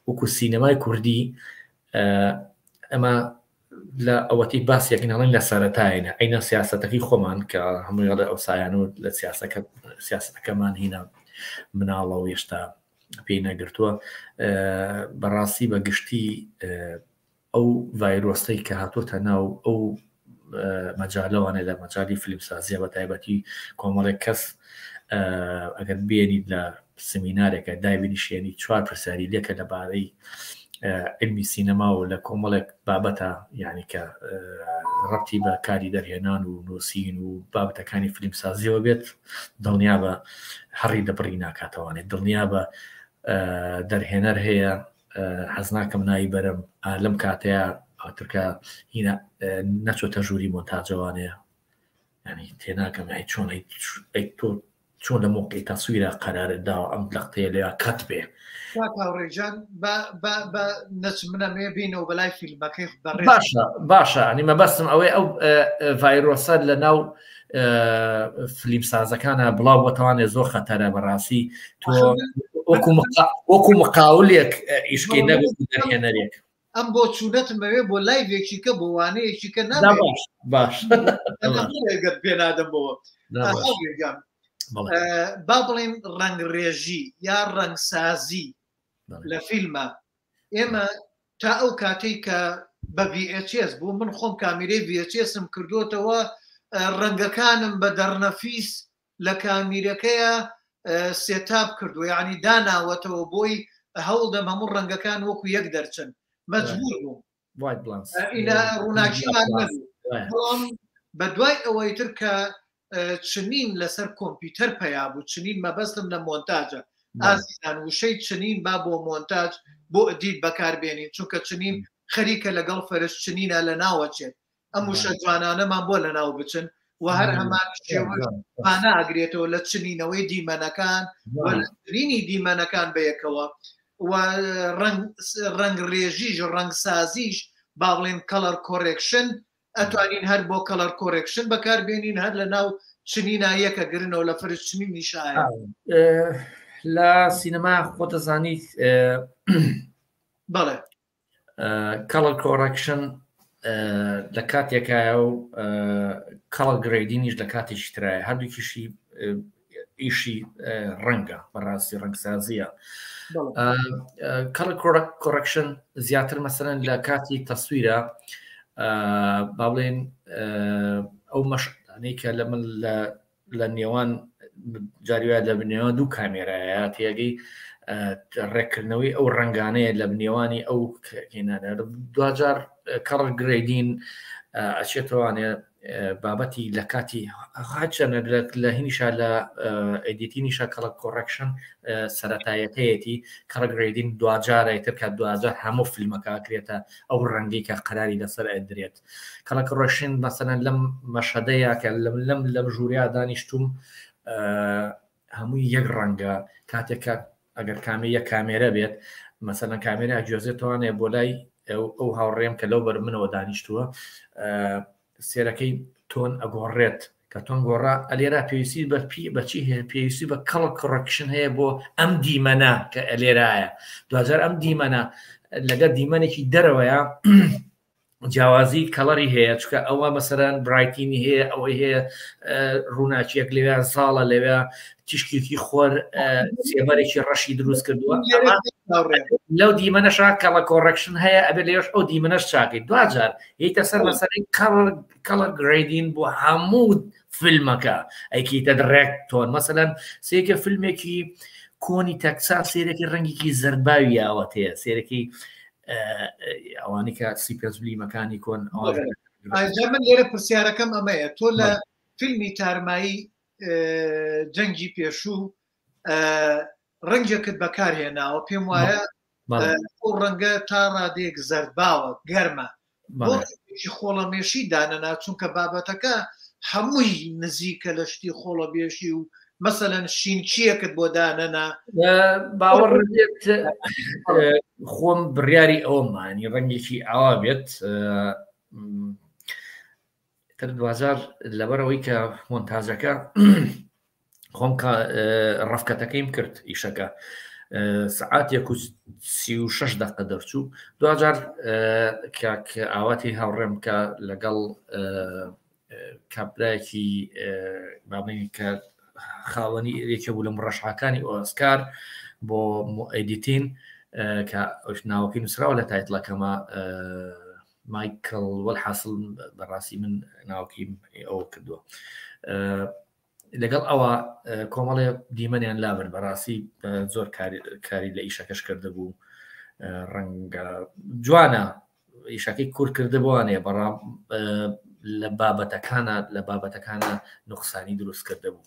وەکو سینەمای کوردی ئەمە لە ئەوەتی باسیەکەین هەڵێن لە سەرەتایە عینە سیاسەتەکەی خۆمان کە هەمووی ئەو سایان و لە سیاسەتەکەمان هینە مناڵە و هێشتا پێی نەگرتووە. بەڕاستی بە گشتی ئەو ڤایرۆستەی کە هاتوۆتە ناو ئەو مەجالەوانێ لە مەجای فیلمسازیە بە تایبەتی کۆمەڵێک کەس ئەگەر بێنیت لە سمینارێکە داویری شێنی 4 پرسیاری لێکە لەبارەی علمی سینەما و لە کۆمەڵێک بابەتە یعنی کە ڕەتی بە کاری دەرهێنان و نووسین و بابەتەکانی فیلمسازیەوە بێت دڵنیا بە هەڕی دەبڕی ناکاتەوانێت، دڵنیا بە دەرهێنەر هەیە حەز ناکەم نایی بەرم لەم کاتەیە ئەوترکە هینە نەچۆتە ژووری مۆنتاژەوانەیە ینی تێناکەم تۆ چۆن لە مۆقعی تەسویرە قەرارەتدا ئەم لەقتەیە لێ کەت بێ ڕێژان نەچ منەمێ بینەوە بەلای فیلمەکەی باشە ئەنی مەبەستم ئەوەی ئەو ڤایرۆسە لە ناو فیلمسازەکانە بڵاو بۆتەوانێت زۆر خەتەرە بەڕاستی تۆ وەکو مقاولێک ئیشکی نەبێت دەرهێنەرێک ئەم بۆ چوونەتمەوێ بۆ لایڤێکیکە بۆ وانەیەکیکە باش پێنادەمەوە با بڵێن ڕەنگڕێژی یا ڕەنگسازی لە فیلمە ئێمە تا ئەو کاتەی کە بە VHS بوو من خۆم کامیرەی VHSم کردوتەوە ڕەنگەکانم بە دەرنەفیس لە کامیرەکەیە سێتاب کردو یعنی داناوەتەوە بۆی هەوڵدەم هەموو ڕەنگەکان وەکو یەک دەرچن مەجبور بوو ڕووناکیمان نەبوو. بە دوای ئەوەی تر کە چنین لەسەر کۆمپیوتەر پیا بوو چنین مەبەستم لە مۆنتاژە ئازیزان وشەی چنین با بۆ مۆنتاژ بۆ ئەدیت بەکاربێنین چونکە چنین خەریکە لەگەڵ فەرش چنینە لە ناوەچێت ئەم وشە جوانانەمان بۆ لە ناو بچن و هەر هەمان پاناگرێتەوە لە چنینەوەی دیمەنەکان وەرینی دیمەنەکان بەیەکەوە و ڕەنگڕێژیش ڕەنگسازیش با بڵێن کەڵەر کۆڕێکشن ئەتوانین هەر بۆ کەڵەر کۆڕێکشن بەکاربێنین هەر لە ناو چنینە یەکە گرنەوە لە فەرش چنینی شایە لە سینەما خۆتەزانیت بەڵێ کەڵەر کۆڕێکشن لە کاتێکایە و کەڵەر گرێدینیش لە کاتێکی ترایە هەردووکیشی ئیشی ڕەنگە بەڕاستی ڕەنگسازیە. کەڵەر کۆڕێکشن زیاتر مەسەلەن لە کاتی تەسویرە با بڵێن ئەو مەشانەی کە لە من لە نێوان جاریوە لە بنێوان دوو کامێرایە تێگەی ڕێکردنەوەی ئەو ڕنگانەیە لە بنێوانی ئەو هێنانە دوجار کەڕ گرێدین ئەچێتوانێ بابەتی لە کاتی هاچەنە لە هینیشا لە ئەیدیتینیشە کەڵە کۆڕێکشن سەرەتایەتەیەتی کەڕ گرێدین دوجارە تر کە دوجار هەموو فیلمەکە کرێتە ئەو ڕەنگی کە قەراری لەسەر ئەدرێت کەڵە کۆڕێکشن مەسەلەن لەم مەشەدەیە کە لەم ژووریا دانیشتوم هەمووی یەک ڕەنگە کاتێکە ئەگەر کامەیە کامێرە بێت مەسەلەن کامێرا گوێزێتوانێ بۆ لای ئەو هاوڕێم کە لەو بەر منەوە دانیشتووە سێرەکەی تۆن ئەگۆڕێت کە تۆن گۆڕا ئەلێرا پێویستی بەچی هەیە پێویستی بە کەڵ کڕکشن هەیە بۆ ئەم دیمەنە کە ئەلێرایە دوجار ئەم دیمەنە لەگەر دیمەنێکی دەرەوەیە جیاوازی کەڵەری هەیە چکە ئەوە مەسەرەن برایتینی هەیە ئەوەی هەیە ڕووناچیەک لەوێ زاڵە لەوێ تیشکێکی خۆر سێبەرێکی ڕەشی دروست کردووە لەو دیمەنەشا کەڵە کۆڕکشن هەیە ئەبێ لێش ئەو دیمەنەش چاکەی دوجار هیتە سەر مەسەرەی کەڵە گرێدین بۆ هەموو فیلمەکە ئەیکیتە درێک تۆن مەسەلەن سێکە فیلمێکی کۆنی تەکساس سێرەکی ڕەنگێکی زەرباوی یاوەت هەیە سێرەکی ئەوانی کە سیپەزلیمەکانی کۆن من لێرە پرسیارەکەم ئەمەیە تۆ لە فیلمی تارمایی جەنگی پێشوو ڕەنگێکت بەکارهێناوە پێم وایە ئەو ڕەنگە تا ڕادێک زەرباوە گەرمە بۆی خۆڵەمێشی دانەنا چونکە بابەتەکە هەمووی نزیکە لە شتی خۆڵەبێشی و مەسەلەن شینچیەکت بۆ دانەنا باوەڕێت خۆم بڕیاری ئەومانی ڕەنگێکی ئاوا بێت تر دوزار لەبەرەوەی کە مۆنتاژەکە خۆم ڕەفکەتەکەیم کرد ئیشەکە سعات 36 دقیقە دەرچوو دوجار کاک ئاواتی هاوڕێم کە لەگەڵ کابراایەکی بابنی کە خاوەنی ێکە بوو لە ڕەشعەکانی ئۆسکار بۆ ئەیدیتین کە ناوەکەی نووسراوە لە تایتڵەکەمە مایکل وەلحاصل بەڕاستی من ناوکی ئەوە کردووە لەگەڵ ئەوە کۆمەڵێ دیمەنیان لابن بەڕاستی زۆر کاری لە ئیشەکەش کرده بوو ڕەنگە جوانە ئیشەکەی کور کرده بووانێ بەڕام لە بابەتەکانە نوقسانی دروست کرده بوو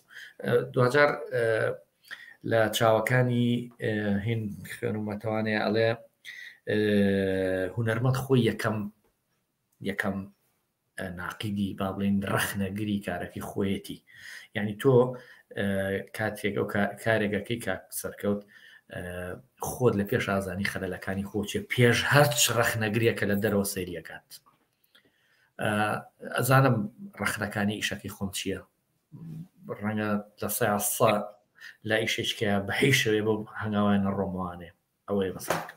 دوجار لە چاوەکانی هین خوێنومەتەوانەیە ئەڵێ هونەرمەند خۆی یەکەم ناقیدی با بڵین ڕەخنەگری کارەکەی خۆیەتی یعنی تۆ کاتێک ئەو کارێکەکەی کاک سەرکەوت خۆت لە پێش ئازانی خەلەلەکانی خۆچێ پێش هەرچ ڕەخنەگریەکە لە دەرەوە سەیریەکات ئەزانم ڕەخنەکانی ئیشەکەی خۆم چییە ڕەنگە لە سەسا لا ئیشێکە بەهی شوێ بۆ هەنگاوانە ڕۆموانێ ئەوەی بەسەکە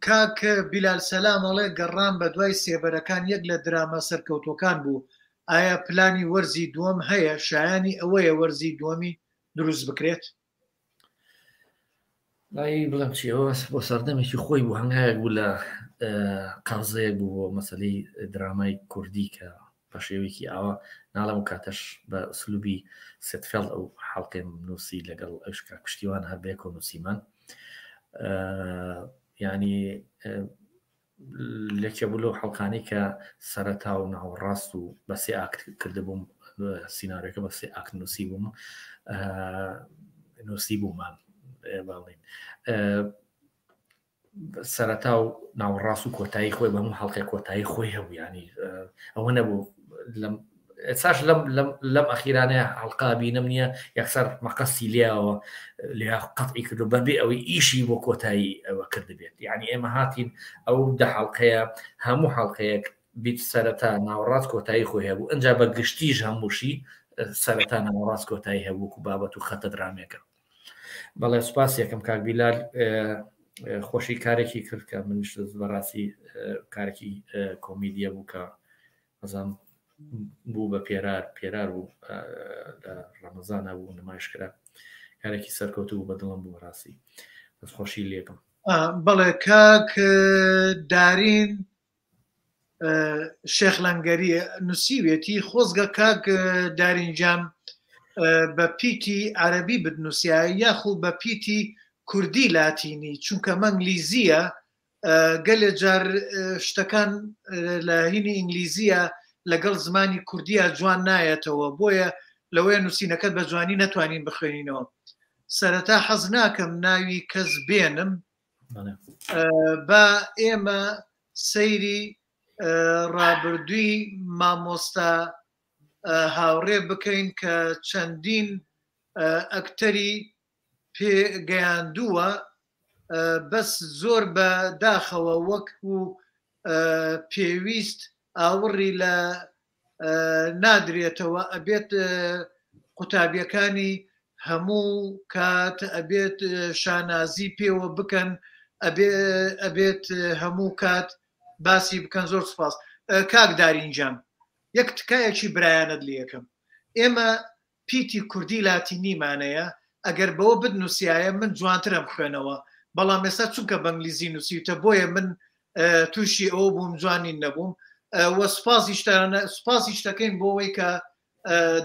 کاک بیلال سەلامەڵێ گەڕان بە دوای سێبەرەکان یەک لە دراما سەرکەوتۆکان بوو ئایا پلانی وەرزی دووەم هەیە شایانی ئەوەیە وەرزی دووەمی دروست بکرێت لای بڵم چیەوە بۆ سەردەمێکی خۆی بوو هەنگایەک بوو لە قازەیەک بوو بۆ مەسەلەی درامای کوردی کە بە شێوەیەکی ئاوە ناڵم و کاتەش بە سلوبی سێتفێڵ ئەو حەڵقێم نووسی لەگەڵ ئەوشکا پشتیوان هەربەیەک و نووسیمان ینی لێکێ بوو لەو حەڵقانی کە سەرەتا و ناوەڕاست و بەسێ ئاکت کرده بووم سینارەکە بەسێ ئاکت نووسی بوومان باڵین سەرەتا و ناوەڕاست و کۆتایی خۆی بە هەموو حەڵقی کۆتایی خۆی هەبوو ینی ئەوە نەبوو ساش لەم ئەخیرانەیە حەڵقا بینم نییە یەکسەر مەقەسی لێەوە لێ قەتعی کردو بەبێ ئەوەی ئیشی بۆ کۆتایی ئەوە کردبێت یعنی ئێمە هاتین ئەو دە حەڵقەیە هەموو حەڵقەیەک بیت سەرەتا ناوەڕاست کۆتایی خۆی هەبوو ئەنجا بە گشتیش هەمووشی سەرەتا ناوەڕاست کۆتایی هەبوو و بابەت و خەتە درامێکە بەڵێ سوپاس یەکەم کاک بیلال خۆشی کارێکی کرد کە منش بەڕاستی کارێکی کۆمیدیە بوو کە ئەزانم بوو بە پێرار بوو لە ڕەمەزانە بوو نمایشکرا کارێکی سەرکەوتو بوو بە دڵم بوو ڕاستی بەس خۆشی لێکم بەڵێ کاک دارین شێخ لەنگەری نووسیوێتی خۆزگە کاک دارینجان بە پیتی عەرەبی بنووسیایە یاخود بە پیتی کوردی لاتینی چونکە مەنگلیزیە گەلێ جار شتەکان لە هینی ئینگلیزیە لەگەڵ زمانی کوردیە جوان نایەتەوە بۆیە لەوەیە نووسینەکەت بە جوانی نەتوانین بخوێنینەوە سەرەتا حەز ناکەم ناوی کەس بێنم بە ئێمە سەیری ڕابردووی مامۆستا هاوڕێ بکەین کە چەندین ئەکتەری پێگەیاندووە بەس زۆر بە داخەوە وەکو پێویست ئاوڕی لە نادرێتەوە ئەبێت قوتابیەکانی هەموو کات ئەبێت شانازی پێوە بکەن ئەبێت هەموو کات باسی بکەن. زۆر سپاس کاک دارینجان یەک تکایەکی برایانت لێ یەکەم ئێمە پیتی کوردی لاتینیمانەیە ئەگەر بەوە بدنووسایە من جوانترم خوێنەوە بەڵام ئێستا چونکە بەنگلیزی نووسیتە بۆیە من تووشی ئەوە بووم جوانی نەبووم وە سوپاسی شتەکەین بۆەوەی کە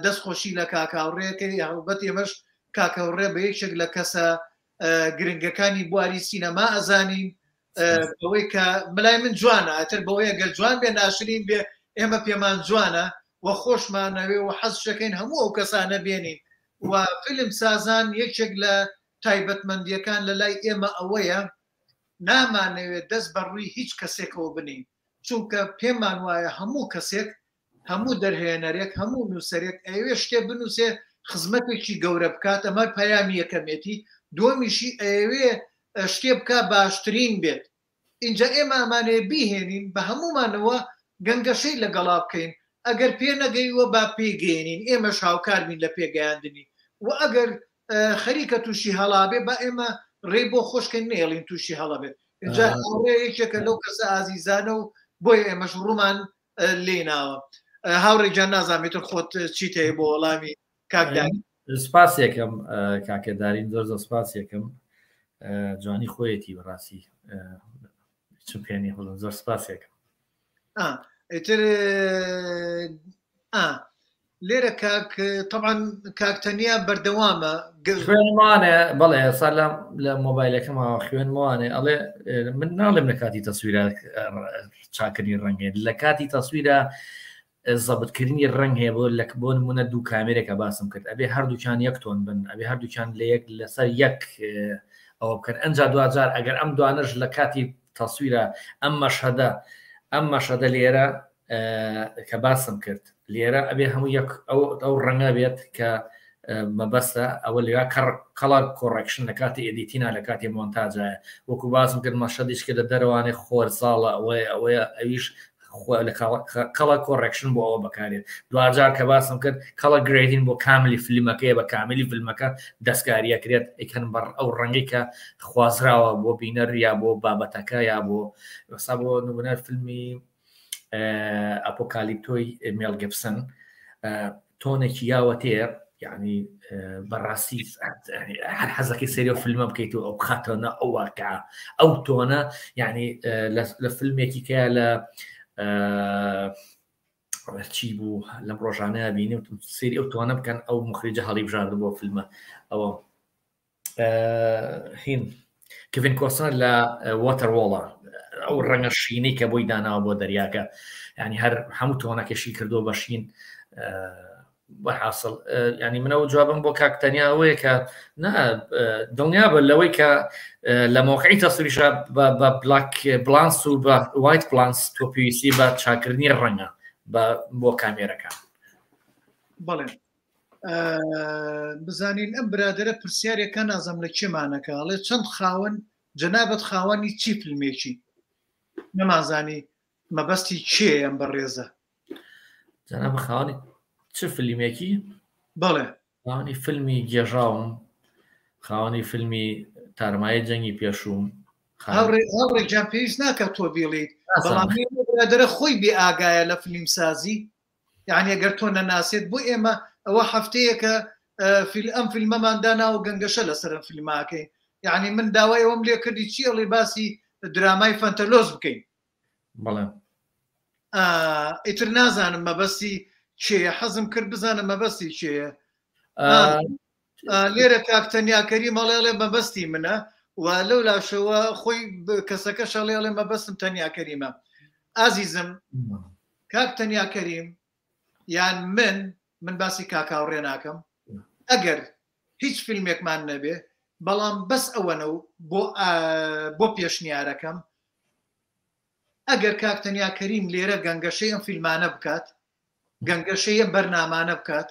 دەستخۆشی لە کاکاوڕێەکەی یاوبەت ئێمەش کاکەوڕێ بە یەکێک لە کەسە گرنگەکانی بواری سینەما ئەزانین بەوەی کە ملای من جوانە ئەتر بەوەیە گەر جوان بێ ناشرین بێ ئێمە پێمان جوانە وە خۆشمانەوێ و حەز شەکەین هەموو ئەو کەسانە بێنین و فیلم سازان یەکێک لە تایبەتمەندیەکان لە لای ئێمە ئەوەیە نامانەوێت دەست بەڕووی هیچ کەسێکەوە بنین چونکە پێمان وایە هەموو کەسێک هەموو دەرهێنەرێک هەموو نووسەرێک ئەوێ شتێ بنووسێ خزمەتێکی گەورە بکات ئەمە پەیامی یەکەمێتی دووەمیشی ئەوێ شتێ بکە باشترین بێت اینجا ئێمە ئەمانەیە بیهێنین بە هەمومانەوە گەنگەشەی لەگەڵا بکەین ئەگەر پێ نەگەیوە با پێگەێنین ئێمەش هاوکاربین لە پێگەیاندنی و ئەگەر خەریکە تووشی هەڵابێ بە ئێمە ڕێ بۆ خۆشکە نێڵین تووشی هەڵەبێت اینجا یەکێکە لەو کەسە ئازیزانە و بۆی ئێمەش ڕوومان لێناوە هاوڕێجان نازانێتتر خۆت چیت هەیە بۆ وەڵامی کاکداری سپاسێکم کاکەدارین زۆر زۆر سپاسێکم جوانی خۆیەتی بەڕاستی چم پێنی هەڵم زۆر سپاسێکم ئیتر لێرە کاک طبعا کاکتەنیا بەردەوامە خوێنمانە بەڵێ سا لە مۆبایلەکەمەوە خوێنمانێ ئەڵێ من ناڵێم لە کاتی تەسویرە چاکردنی ڕەنگێت لە کاتی تەسویرە زەبتکردنی ڕنگ هەیە بۆ نمونە دوو کامێرێکە باسم کرد ئەبێ هەردووچان یەک تۆن بن ئەبێ هەردووچان لە یەک لەسەر یەک ئەوە بکەن ئەنجا دوجار ئەگەر ئەم دوانش لە کاتی تەسویرە ئەم مەشەدە لێرە کە باسم کرد لێرە ئەبێ هەموو یەک ئەو ڕەنگە بێت کە مەبەستە ئەوە لێ کەڵەر کۆڕێکشن لە کاتی ئەدیتینا لە کاتی مۆنتاژایە وەکو باسم کرد مەشەدیش کە لە دەروانێ خۆرساڵە ئەوەیە ئەویش کەڵە کۆڕێکشن بۆ ئەوە بەکارێت دوجار کە باسم کرد کەڵە گرێدین بۆ کاملی فیلمەکەی بە کاملی فیلمەکە دەستکاریەکرێت ئەکەن بەر ئەو ڕەنگی کە خوازراوە بۆ بینەر یا بۆ بابەتەکە یا بۆ وەسا بۆ نمونە فیلمی ئەپۆکالیپتۆی مێل گیبسن تۆنێکی یاوە تێر یعنی بەڕاستی هەر حەزەکەی سەری و فیلمە بکەیت و ئەو بخاتەوە ئەو واقعە ئەو تۆنە یعنی لە فیلمێکی کە لە چی بوو لەم ڕۆژانەیە بینی و سری ئەو توانە بکەن ئەو مخریجە هەڵی بژاردن بۆ فیلمە ئەوە هین کڤین کۆستنەر لە واتەروۆڵە ئەو ڕەنگە شینەی کە بۆی داناوە بۆ دەریاکە ینی هەر هەموو تۆنەکەشی کردو بەشین بەحاصل ینی منەوە جوابم بۆ کاکتەنیا ئەوەیە کە دڵنیا بە لەوەی کە لە مۆقعی تەسویریشە بە بلاک بلانس و بە وایت پلانس تۆ پێویستی بە چاکردنی ڕەنگە بۆ کامێرەکە بەڵێ بزانین ئەم برادرە پرسیارێکە نازەم لە کێمانەکە ئەڵێ چەند خاوەن جەنابەت خاوەنی چی فیلمێکی نەمازانی مەبەستی چێ ئەم بەڕێزە جەناب خاوەنی چه فیلمێکی بەڵێ خاوەنی فیلمی گێژاوم خاوەنی فیلمی تارمایە جەنگی پێشوم هاوڕێکیان پێویست ناکات تۆ بێڵیت بەڵام برادرە خۆی بێ ئاگایە لە فیلم سازی یعنی ئەگەر تۆ نەناسێت بۆ ئێمە ئەوە هەفتەیەکە ئەم فیلمەماندا ناو گەنگەشە لەسەر فیلماکەین یعنی من داوای ئەوم لێ کردی چیڵی باسی درامای فەنتەلۆز بکەین بەڵێ ئیتر نازانم مەبەستی چێە حەزم کرد بزانم مەبەستی چێە لێرە کاکتەنیاکەری مەڵێڵێ مەبەستی منە و لەو لاشەوە خۆی کەسەکە شەڵێڵێ مەبەستم تەنیاکەریمە ئازیزم کاکتەنیاکەریم یان من باسی کاکاوڕێ ناکەم ئەگەر هیچ فیلمێکمان نەبێ بەڵام بەس ئەوەنە و بۆ پێشنیارەکەم ئەگەر کاکتەنیاکەریم لێرە گەنگەشەی ئەم فیلمانە بکات گەنگەشەیە بەرنامانە بکات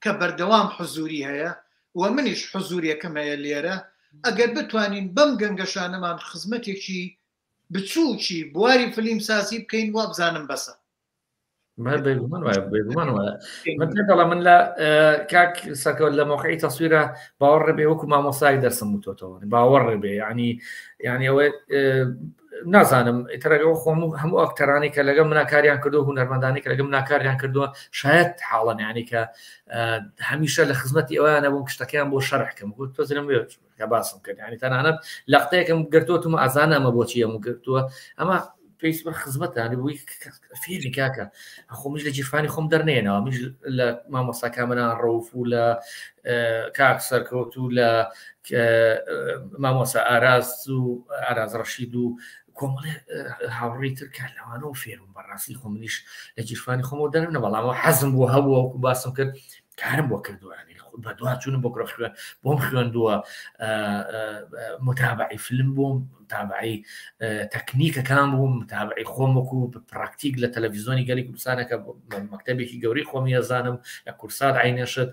کە بەردەوام حزوری هەیە و منیش حزوریەکەمەیە لێرە ئەگەر بتوانین بەم گەنگەشانەمان خزمەتێکی بچووکی بواری فیلم سازی بکەین وا بزانم بەسە بێگومان من دەڵە من لە کاک سەکە لە مۆقعی تەسویرە باوەڕ بێ وەکو مامۆسای دەرسم وتۆتەوە باوەڕ بێ ینی ئەوە نازانم ئیترەوە خۆم هەموو ئەکتەرانی کە لەگەم مناکاریان کردو هونەرمەندانی کە لەگەم مناکاریان کردووە شاید حاڵن ینی کە هەمیشە لە خزمەتی ئەویانە بووم کشتەکەیان بۆ شەرحکەم گوت تۆزرم کە باسم کرد ینی تەنانەت لەقتەیەکم گرتوتم ئازانە ئەمە بۆچی ئەمە گرتووە ئەمە پێیس بە خزمەتانی بووی فێری کاکە خۆمیش لە جیرفانی خۆم دەرنێنەوە میش لە مامۆساکامەنان ڕەوف و لە کاک سەرکەوت و لە مامۆسا ئاراز و ئاراز ڕەشید و کۆمەڵێ هاوڕێی ترکار لەوانەوە فێرم بەڕاستی خۆ منیش لە جیرفانی خۆمەوە دەرنە بەڵامەوە حەزم بۆ هەبووە وەکو باسم کرد کارم بۆ کردووانی بە دوچوونم بۆ کرۆ بۆم خوێندووە متابعی فیلم بووم متابعی تەکنیکەکان بووم متابعی خۆم وەکو پراکتیک لە تەلەڤیزۆنی گەلی کوردستانەکە مەکتەبێکی گەوری خۆمی ئەزانم لە کورسات عینەشت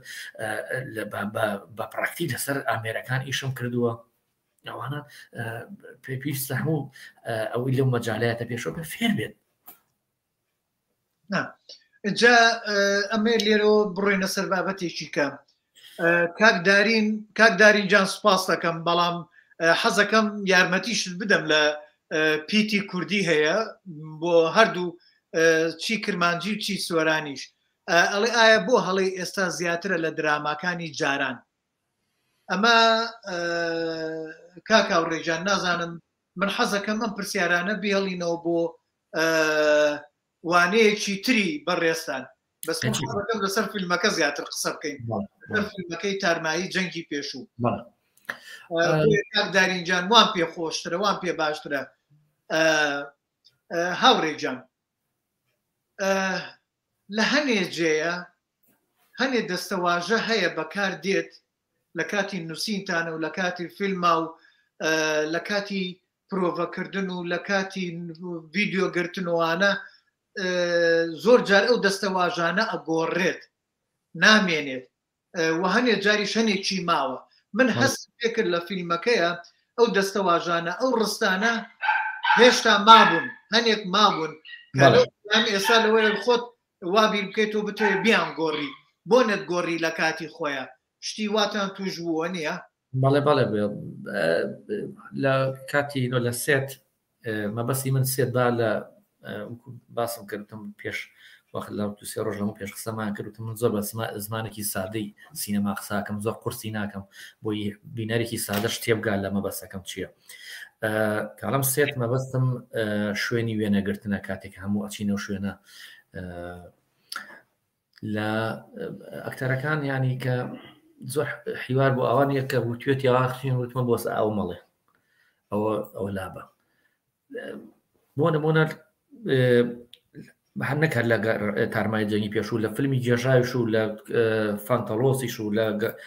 بە پراکتیک لەسەر ئامێرەکان ئیشم کردووە ئەوانە پێویستە هەموو ئەوەی لەو مەجاالایەتە پێشەوە بە فێر بێت جا ئەمێ لێرەوە بڕۆینە سەر بابەتێکی کە کاکدارین جان سوپاس دەکەم بەڵام حەزەکەم یارمەتیش بدەم لە پیتی کوردی هەیە بۆ هەردوو چی کرمانجی و چی سوەرانیش ئەڵێ ئایا بۆ هەڵی ئێستا زیاترە لە دراماکانی جاران ئەمە کاکاو ڕێژان نازانم من حەزەکەم ئەم پرسیارانە بێڵینەوە بۆ وانەیەکی تری بەڕێستان بەسەکەم لەسەر فیلمەکە زیاتر قسە بکەین فیلمەکەی تارمایی جەنگی پێشوو کاکدارینجان وان پێ خۆشترە وان پێ باشترە هاوڕێجان لە هەنێ جێیە هەنێ دەستەواژە هەیە بەکار دێت لە کاتی نووسینتانە و لە کاتی فیلما و لە کاتی پرۆڤەکردن و لە کاتی ڤیددیۆگرتنوانە زۆر جار ئەو دەستەواژانە ئەگۆڕێت نامێنێت و هەنێ جاری شەنێکی ماوە من هەست پێکرد لە فیلمەکەیە ئەو دەستەواژانە ئەو ڕستانە هێشتا مابوون هەنێک مابوون ئێستا لەوەی خۆت وابی بکەیتەوە بتوێ بیان گۆڕی بۆ نەت گۆڕی لە کاتی خۆیە شتی واتان توش بووە نییە بەڵێ بەڵێ لە کاتی لە سێت مەبەستی من سێت با لە باسم کردم پێش وەخت لە دو سێ ڕۆژ لەمە پێش قسەمان کردوتم من زۆر بە زمانێکی سادەی سینەما قساکەم زۆر قورسی ناکەم بۆی بینەرێکی سادەش تێبگال لە مەبەستەکەم چییە کاڵم سێت مەبەستم شوێنی وێنەگرتنە کاتێک هەموو ئەچینە و شوێنە لە ئەکتەرەکان ینی کە زۆر حیوار بۆ ئەوان یەکە وتوێتی ئاخین وتمە بۆس ئەو مەڵێ ئەوە لابە بۆ نمونە هەر نەکات لە تارمای جەنگی پێشوو لە فیلمی جێژاویش و لە فانتەلۆسیش و لە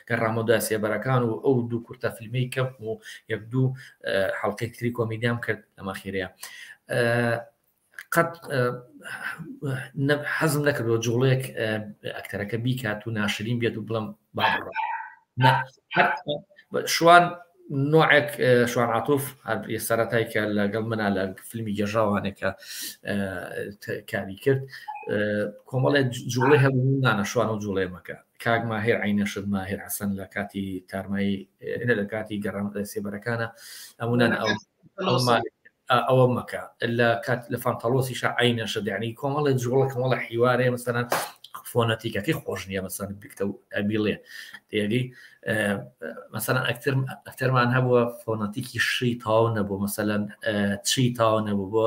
گەڕامۆدا سێبەرەکان و ئەو دوو کورتە فیلمی کەم و یەک دوو حەڵقەی تری کۆمیدیام کرد لەمە خێرەیە قەت حەزم نەکردەوە جوڵەیەک ئەکتەرەکە بیکات و ناشرین بێت و بڵم بابڕ شوان نوعێک شوان عاتوف سەرەتای کە لەگەڵ منە لە فیلمی گەژاوانێکە کاری کرد کۆمەڵێ جوڵێ هەبوو نانە شوان و جوڵێ مەکە کاک ماهێر عینەشت ماهێر حەسەن لە کاتی تارمایی لە کاتی گەڕام سێبەرەکانە ئەمونان ئەوە مەکە لە فانتەلۆسیش عینەشت یعنی کۆمەڵێ جوڵە کۆمەڵە حیوارێ مەسەلەن فۆنەتیکەکەی خۆش نییە مەسەن بکتە و ئەبیڵێ تێگەی مەسەلەن ئەکتەرمان هەبووە فۆنەتیکی شی تاو نەبوو مەسەلەن چی تاو نەبوو بۆ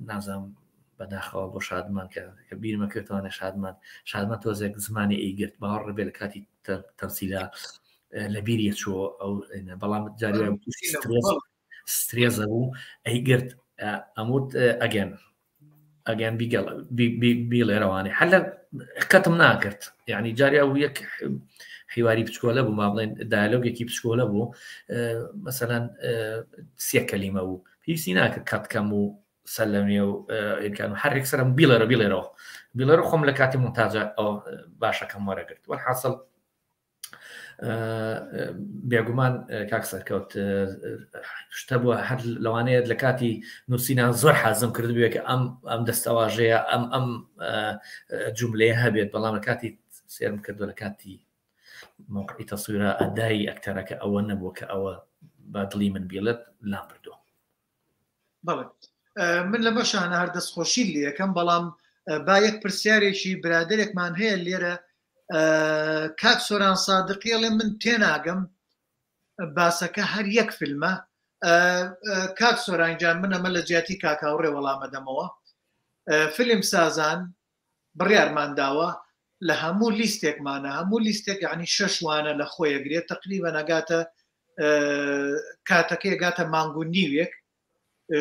نازانم بەداخەوە بۆ شادمان کە بیرمە کردوانە شادمان تۆزێک زمانی ئەیگرت باوەڕ ڕێبێ لە کاتی تەمسیلا لە بیریە چوە ئەو بەڵام جاری سترێزە بوو ئەیگرت ئەموت ئەگەن بیڵێرەوانی هەر لە کەتم ناکرد یعنی جاریا و یەک حیواری پچکۆلە بوو ما بڵێن دایلۆگێکی پچکۆلە بوو مەسەلەن سێ کەلیمە بوو پێویستی ناکرد کاتکەم و سەلەمیە و ئینکان هەرێک سەرم بیڵێرە خۆم لە کاتی مونتاجە ئەو باشەکەم وەرەگرت وەرحاصل بێگومان کاک سەرکەوت شتە بووە هەر لەوانەیە لە کاتی نووسینان زۆر حەزم کرد بووە کە ئەم دەستەواژەیە ئەم جوملەیە هەبێت، بەڵام لە کاتی سێرم کردو لە کاتی موقعی تەسویرە ئەدای ئەکتەرەکە ئەوە نەبووە کە ئەوە بە دڵی من بێڵێت لام بردو. بەڵێ من لە بەشانە هەر دەستخۆشی لێ یەکەم، بەڵام با یەک پرسیارێکی برادێکمان هەیە لێرە کاک سۆران سادقیڵێ من تێناگەم باسەکە هەر یەک فیلمە. کاک سۆرانجان من ئەمە لە جیاتی کاکاوڕێ وەڵامەدەمەوە. فیلم سازان بڕیارمان داوە لە هەموو لیستێکمانە، هەموو لیستێک یعنی 6 وانە لە خۆیەگرێت تقریبا نەگاتە کاتەکە گاتە مانگ و نیوێک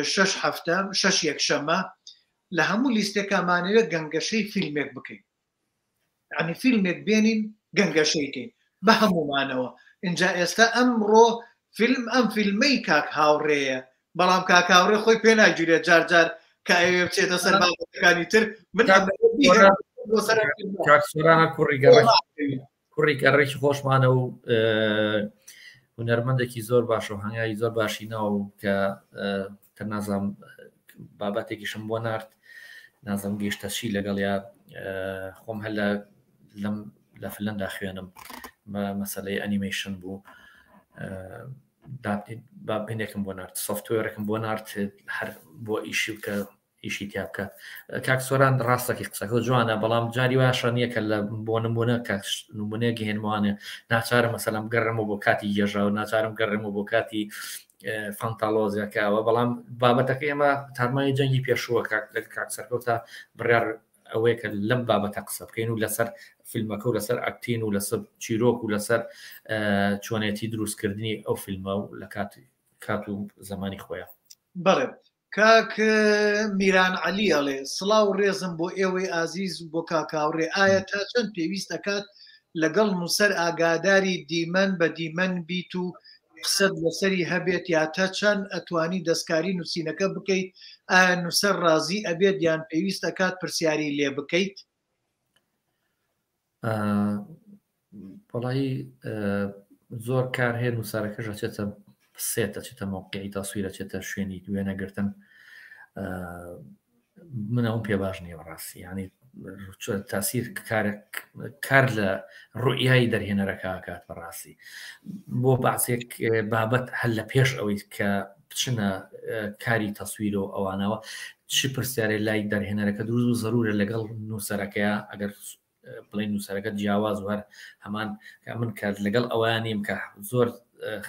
6 هەفتە 6 یەکشەمە لە هەموو لیستێکمانەوێت گەنگەشەی فیلمێک بکەین، یعنی فیلمێک بێنین گەنگەشەیکەین بە هەمومانەوە. اینجا ئێستا ئەمڕۆ ئەم فیلمەی کاک هاوڕێیە، بەڵام کاک هاوڕێ خۆی پێ ناگیرێت جار جار کە ئەوێ بچێتە سەر بابەتەکانی تر. من کاک سۆرانە کوڕی گەڕێکی خۆشمانە و هونەرمەندێکی زۆر باش و هەنگایی زۆر باشی ناو کە تە نازام بابەتێکیشم بۆ نارد، نازم گەیشتەشی لەگەڵیا خۆم هەر لە فلەندا خوێنم مەسەلەی ئەنیمەیشن بوو، بابینێکم بۆ نارد، سۆفتوێرەکەم بۆ نارد هەر بۆ ئیشی بکە ئیشی تیا بکات. کاک سۆران ڕاستەکی قسەکە جوانە، بەڵام جاری واشە نییە کە لە بۆ نمونە نمونەیە گەهێنوانێ ناچارم مەسەلەم گەڕێمەوە بۆ کاتی گێژا و ناچارم گەڕێمەوە بۆ کاتی فانتالۆزیەکەوە، بەڵام بابەتەکە ئێمە تارمای جەنگی پێشووە کاک سەرکەوتە بڕیار ئەوەیە کە لەم بابەتە قسە بکەین و لەسەر فیلمەکە و لەسەر ئەکتین و لەسەر چیرۆک و لەسەر چۆنێتی دروستکردنی ئەو فیلمە و لە کات و زمانی خۆیان. بەڵێ کاک میران عەلی ئەڵێ سڵاو ڕێزم بۆ ئێوەی ئازیز و بۆ کاکاوڕێ، ئایا تا چەند پێویست دەکات لەگەڵ نووسەر ئاگاداری دیمەن بە دیمەن بیت و قسەت لەسەری هەبێت، یا تا چەند ئەتوانی دەستکاری نووسینەکە بکەیت؟ ئایا نووسەر ڕازی ئەبێت یان پێویست دەکات پرسیاری لێ بکەیت؟ وەڵی زۆر کار هەیە نووسەرەکەش ئەچێتە سێتە چێتە موقعی تەسویرە چێتە شوێنی وێنەگرتن. من ئەوم پێ باش نییە بەڕاستی، ینی تاسیر کار لە ڕوئیایی دەرهێنەرەکە کات بەڕاستی بۆ باسێک بابەت هەل لە پێش ئەوەی کە بچنە کاری تەسویر و ئەوانەوە چی پرسیارێ لای دەرهێنەرەکە دروست و زەرورە لەگەڵ نووسەرەکەیە ئەگەر بڵێ نووسەرەکە جیاواز وەر هەمان من کات لەگەڵ ئەوانیم کە زۆر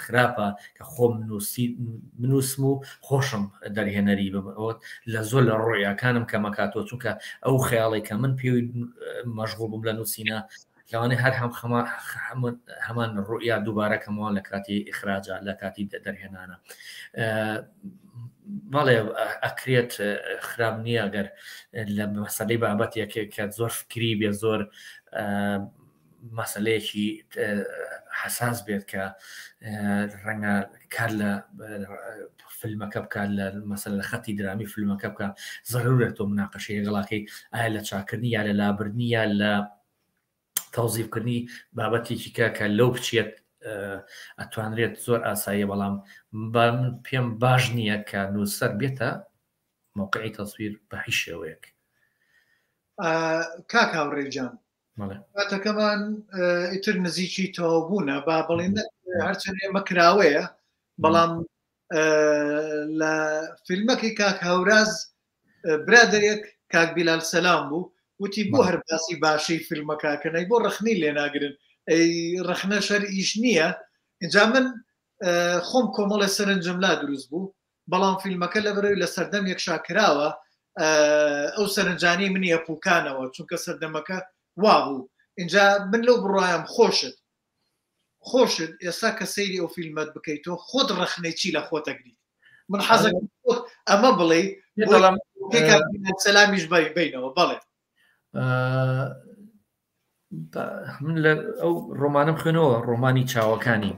خراپە کە خۆم منووسم و خۆشم دەرهێنەری بمەوە لە زۆر لە ڕۆیەکانم کە مەکاتۆ، چونکە ئەو خەیاڵی کە من پێوی مەشغوڵ بووم لە نووسینە لەوانێ هەر هەمان ڕوئیا دووبارەکەمەوە لە کاتی ئیخراجە لە کاتی دەرهێنانە. بەڵێ ئەکرێت خراپ نییە ئەگەر لە مەسەلەی بابەتێک کە زۆر فکری بێ زۆر مەسەلەیەکی حساس بێت کە ڕەنگە کار لە فیلمەکە بکات لە مەسەلە لە خەتی درامی فیلمەکە بکە زەرورێت تۆ مناقەشەیە گەڵاکەی ئایا لە چاکردنی یا لە لابردنی یا لە تەوزیفکردنی بابەتێکی کە لەو بچێت ئەتوانرێت زۆر ئاساییە، بەڵام پێم باش نییە کە نووسەر بێتە موقعی تەسویر بە هیچ شێوەیەک. کاک هاوڕێجان کاتەکەمان ئیتر نزیکی تەواو بوونە، با بڵێن هەرچەند ئێمە کراوەیە، بەڵام لە فیلمەکەی کاک هەوراز برادێک کاک بیلال سەلام بوو وتی بۆ هەر باسی باشەی فیلمەکەکەنەی بۆ ڕخنی لێ ناگرن، ڕخنە شەر ئیش نییە. اینجا من خۆم کۆمەڵە سەرنجم لا دروست بوو، بەڵام فیلمەکە لە بەرەوەی لە سەردەمێک شاکراوە ئەو سەرنجانی منیە پوکانەوە، چونکە سەردەمەکە وا بوو. اینجا من لەو بڕوایم خۆشت ئێستا کە سەیری ئەو فیلمەت بکەیتەوە خۆت ڕخنەی چی لە خۆتەگریت. من حەزەک ئەمە بڵێ سەلامیش بینەوە. بەڵێ من لە ئەو ڕۆمانم خوێنەوە ڕۆمانی چاوەکانی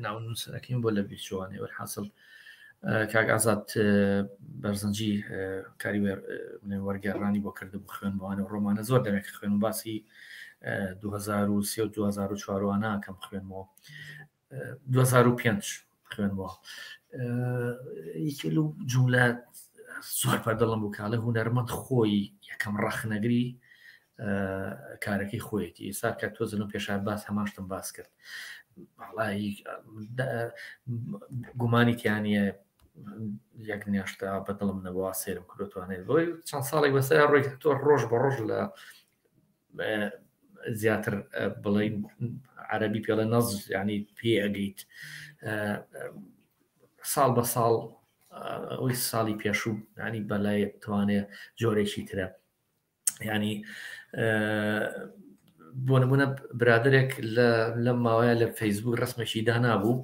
ناو نووسەرەکەیم بۆ لە بیرچوانێ وەرحاصل کاک ئازاد بەرزەنجی کاری وەرگێڕانی بۆ کرده بوو خوێنبووانە ڕۆمانە زۆر دەمێک خوێن باسی 2023 و 2004 کەم خوێنمەوە 2005 خوێنمەوە یەکێ لەو جوملە زۆر بەردەڵم بوو کاڵێ هونەرمەند خۆی یەکەم ڕەخنەگری کارەکەی خۆیەتی ئێستا کە تۆ زنم پێشار باس هەماشتم باس کرد گومانی تیانە یەک نیاشتا بەدڵم نەبووە سێرم کردوتوانێت بۆی چەند ساڵێک بەسەر ڕۆی تۆ ڕۆژ بە ڕۆژ لە زیاتر بڵین عەرەبی پێڵە نەز ینی پێ ئەگەیت ساڵ بە ساڵ ئەوی ساڵی پێشوو ینی بەلای توانێت جۆرێکی ترە ینی بۆ نمونە برادرێک لە ماوەیە لە فەیسبوک ڕسمێکی دانابوو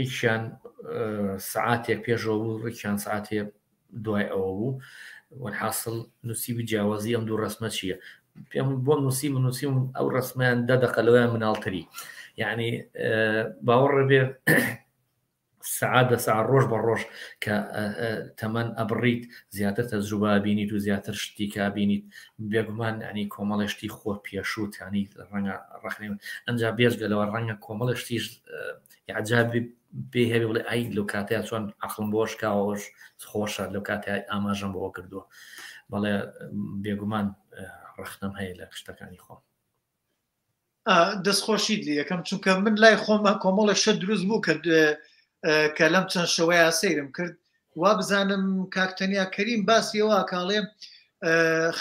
هیچیان سعاتێک پێشەوە بوو ڕێکیان سعاتێ دوای ئەوە بوو والحاصل نووسیبی جیاوازی ئەم دوو ڕسمە چییە پێم بۆم نووسیم ئەو ڕسمیان 10 دقە لەوەیان مناڵتری یعنی باوەڕ بێ سعات بە سعات ڕۆژ بە ڕۆژ کە تەمەەن ئەبڕیت زیاتر تەجروبە بینیت و زیاتر شتیکا بینیت بێگومان ینی کۆمەڵێشتی خۆ پێشوت ینی ڕەنگە ڕخنێن ئەنج بێژگەلەوە ڕەنگە کۆمەڵێشتیش یاجابی بێ هەبێ بڵێ ئای لەو کاتەیە چۆن عەقڵم بۆش کاوەش خۆشە لەو کاتەیە ئاماژەم بۆ کردووە بەڵێ بێگومان ڕخنەم هەیە لە شتەکانی خۆم دەستخۆشیت لێ یەکەم چونکە من لای خۆمە کۆمەڵە شە دروست بوو کە لەم چەند شەوەیە سەیرم کرد وا بزانم کاکتەنیا کەریم باسیەوە کاڵێ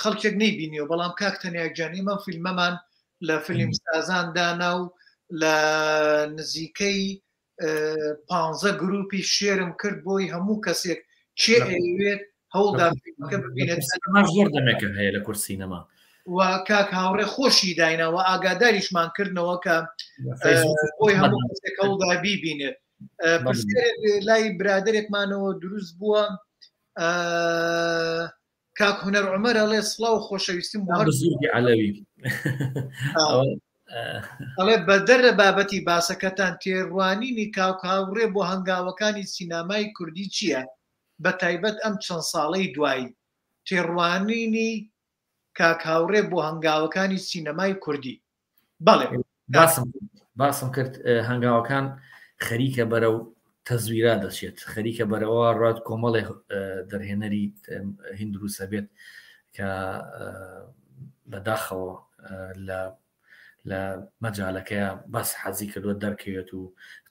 خەڵکێک نەیبینیەوە بەڵام کاکتەنیا گیانی فیلمەمان لە فیلم سازان دانا و لە نزیکەی 15 گروپی شێرم کرد بۆی هەموو کەسێک چێ ئەوێت هەوڵدا فیلمەکە ببینێت زۆر دەمێکە هەیە لە کورسینەما و کاک هاوڕێ خۆشی داینەوە ئاگاداریشمان کردنەوە کە بۆی هەموو کەسێک هەوڵدا بیبینێت لای برادرێکمانەوە دروست بووە کاک هونەر عومەر ئەڵێ سڵاو خۆشەویستیم بۆ عەلەوی ئەڵێ بەدەرە بابەتی باسەکەتان تێڕوانینی کاک هاوڕێ بۆ هەنگاوەکانی سینەمای کوردی چییە بە تایبەت ئەم چەند ساڵەی دوایی تێڕوانینی کاک هاوڕێ بۆ هەنگاوەکانی سینەمای کوردی بەڵێ باسم کرد هەنگاوەکان خەریکە بەرەو تەزویرا دەچێت خەریکە بەرەوە ڕات کۆمەڵێ دەرهێنەری هیندروسە بێت کە بەداخەوە لە مەجالەکەیە بەس حەزی کردووە دەرکەوێت و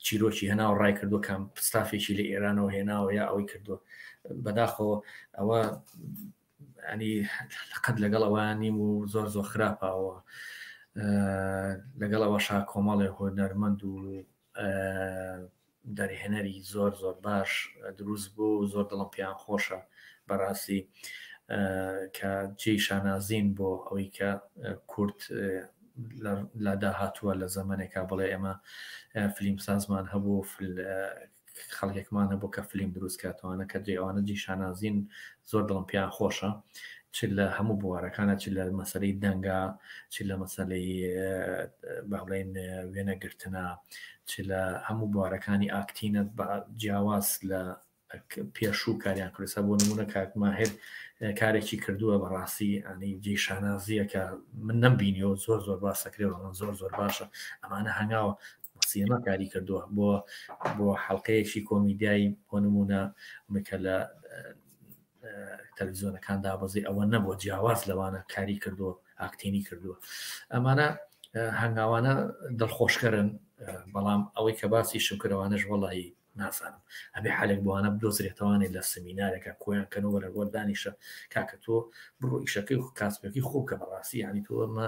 چیرۆکی هێنا و ڕای کردووە کەم پستافێکی لە ئێرانەوە هێناوە یا ئەوەی کردووە بەداخەوە ئەوە ینی قەت لەگەڵ ئەوان نیم و زۆر خراپەوە لەگەڵ ئەوەشا کۆمەڵێ هۆنەرمەند و دەرهێنەری زۆر باش دروست بوو زۆر دڵم پیان خۆشە بەڕاستی کە جێی شانازین بۆ ئەوەی کە کورد لە داهاتووە لە زەمانێکا بڵێ ئێمە فیلم سازمان هەبوو خەڵکێکمان هەبوو کە فیلم دروست کاتوانە کە جێ ئەوانە جێی شانازین زۆر دڵم پیان خۆشە چ لە هەموو بوارەکانە چ لە مەسەلەی دەنگا چ لە مەسەلەی بەڵێن وێنەگرتنە چ لە هەموو بوارەکانی ئاکتینە بە جیاواز لە پێشوو کاریان کردسە بۆ نمونە کاکماهر کارێکی کردووە بەڕاستی ئەنی جێی شانازیە کە من نەمبینیەوە زۆر باسەکرێەوە زۆر باشە ئەمانە هەنگاوە سینەما کاری کردووە بۆ حەڵقەیەکی کۆمیدیایی بۆ نمونە مکە لە تەلەڤیزیۆنەکان دابەزی ئەوە نەبووە جیاواز لەوانە کاری کردووە ئاکتینی کردووە ئەمانە هەنگاوانە دڵخۆشکەرن بەڵام ئەوەی کە باسی شکرەوانش وەڵی نازانم ئەبێ حالێک بوانە بدۆزرێتەوانێت لە سمینارێکە کۆیان کەنەوە لە گۆر دانیشە کاکە تۆ بڕۆ ئیشەکەی کاسبێکی خۆ کە بەڕاستی ینی تۆ ئەمە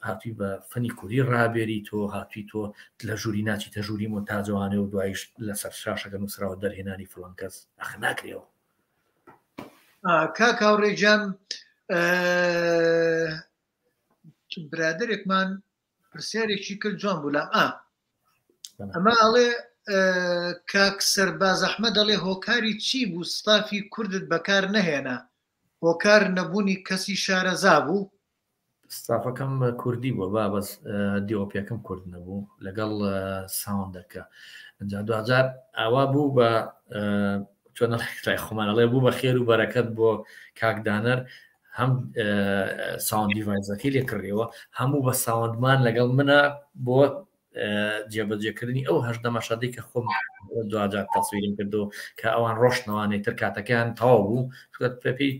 هاتووی بە فەنی کوردی ڕابێری تۆ هاتووی تۆ لە ژووری ناچی تەژووری مۆنتاژەوانێ و دوایش لەسەر شاشەکە نووسراوە دەرهێنانی فڵان کەس ئەخ ناکرێەوە کاک هاوڕێجان برادرێکمان پرسیارێکی کرد جوان بوو لام ئەمە ئەڵێ کاک سەرباز ئەحمەد دەڵێ هۆکاری چی بوو ستافی کوردت بەکار نەهێنا هۆکار نەبوونی کەسی شارەزا بوو ستافەکەم کوردی بووە بابەس دیۆپیەکەم کورد نەبوو لەگەڵ ساوندەکە دوجار ئاوا بوو بە چۆن خۆمانەڵێ بوو بە خێر و بەرەکەت بۆ کاکدانەر هەم ساوند دیڤایزەکەی لێ کڕیەوە هەموو بە ساوندمان لەگەڵ منە بۆ جێبەجێکردنی ئەو هەشدە مەشهەدەی کە خۆم دوجار تەسویرم کردو کە ئەوان ڕۆشنەوانەی تر کاتەکەیان تەواو بوو پێی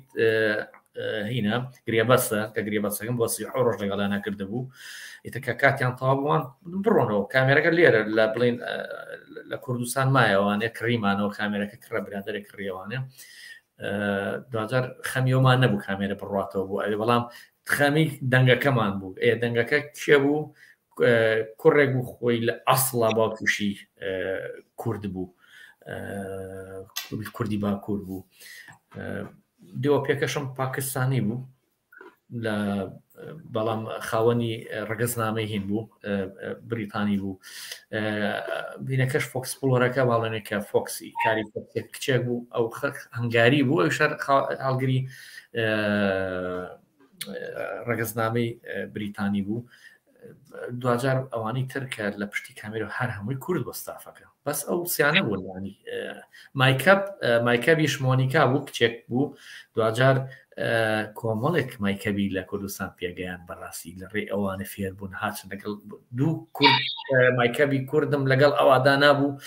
هینە گرێبەسە کە گرێبەسەکەم بۆ 30 ڕۆژ لەگەڵیان نەکرده بوو ئیتر کە کاتیان تەواو بووان بڕۆنەوە کامێرەکە لێرە لە بڵین لە کوردستان مایەوانێ کڕیمانەوە کامێرەکە کڕە برادێک کڕیەوانێ دوجار خەمیەوەمان نەبوو کامێرە بڕاتەوە بوو ئەوێ بەڵام خەمی دەنگەکەمان بوو دەنگەکە کێ بوو کوڕێک بوو خۆی لە ئەسڵا باوکوشی کورد بوو کوردی باکوور بوو دیوە پێکەشم پاکستانی بوو لە بەڵام خاوەنی ڕگەزنامەی هین بوو بریتانی بوو بینەکەش فۆکسپلۆرەکە باڵێنێکە فۆکسی کاری کچێک بوو ئەو هەنگاری بوو ئەو شەر هەڵگری ڕگەزنامەی بریتانی بوو دوجار ئەوانی ترکە لە پشتی کامێرە هەر هەمووی کورد بۆ ستافەکە بەس ئەو سیانە بووانی مایکەبیش مۆنیکا بوو کچێک بوو دوجار کۆمەڵێک مایکەبی لە کوردستان پێگەیان بەڕاستی لە ڕێ ئەوانە فێر بوون هاچن لەگەڵ دوو مایکەبی کوردم لەگەڵ ئەوادا نابوو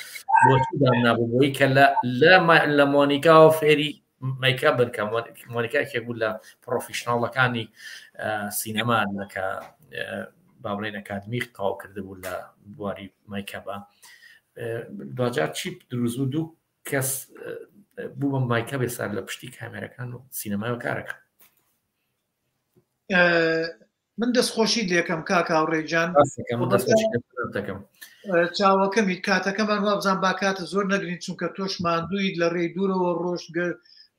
بۆچدام نابوو بۆی کە لە مۆنیکاوە فێری مایکە بنکە مۆنیکاکێک بوو لە پرۆفیشناڵەکانی سینەما لەکە باڵێن ئەکادمی تەواو کرده بوو لە بواری مایکەبە دوجار چی دروست بوو دوو کەس بوو بە مایکە بێسار لە پشتی کامێرەکان و سینەمای کارەکە من دەستخۆشی لێکم کاک هاوڕێجان چاوەکەمی کاتەکەمان وابزان با کاتە زۆر نەگرین چونکە تۆش ماندووی لە ڕێی دوورەوە ڕۆژ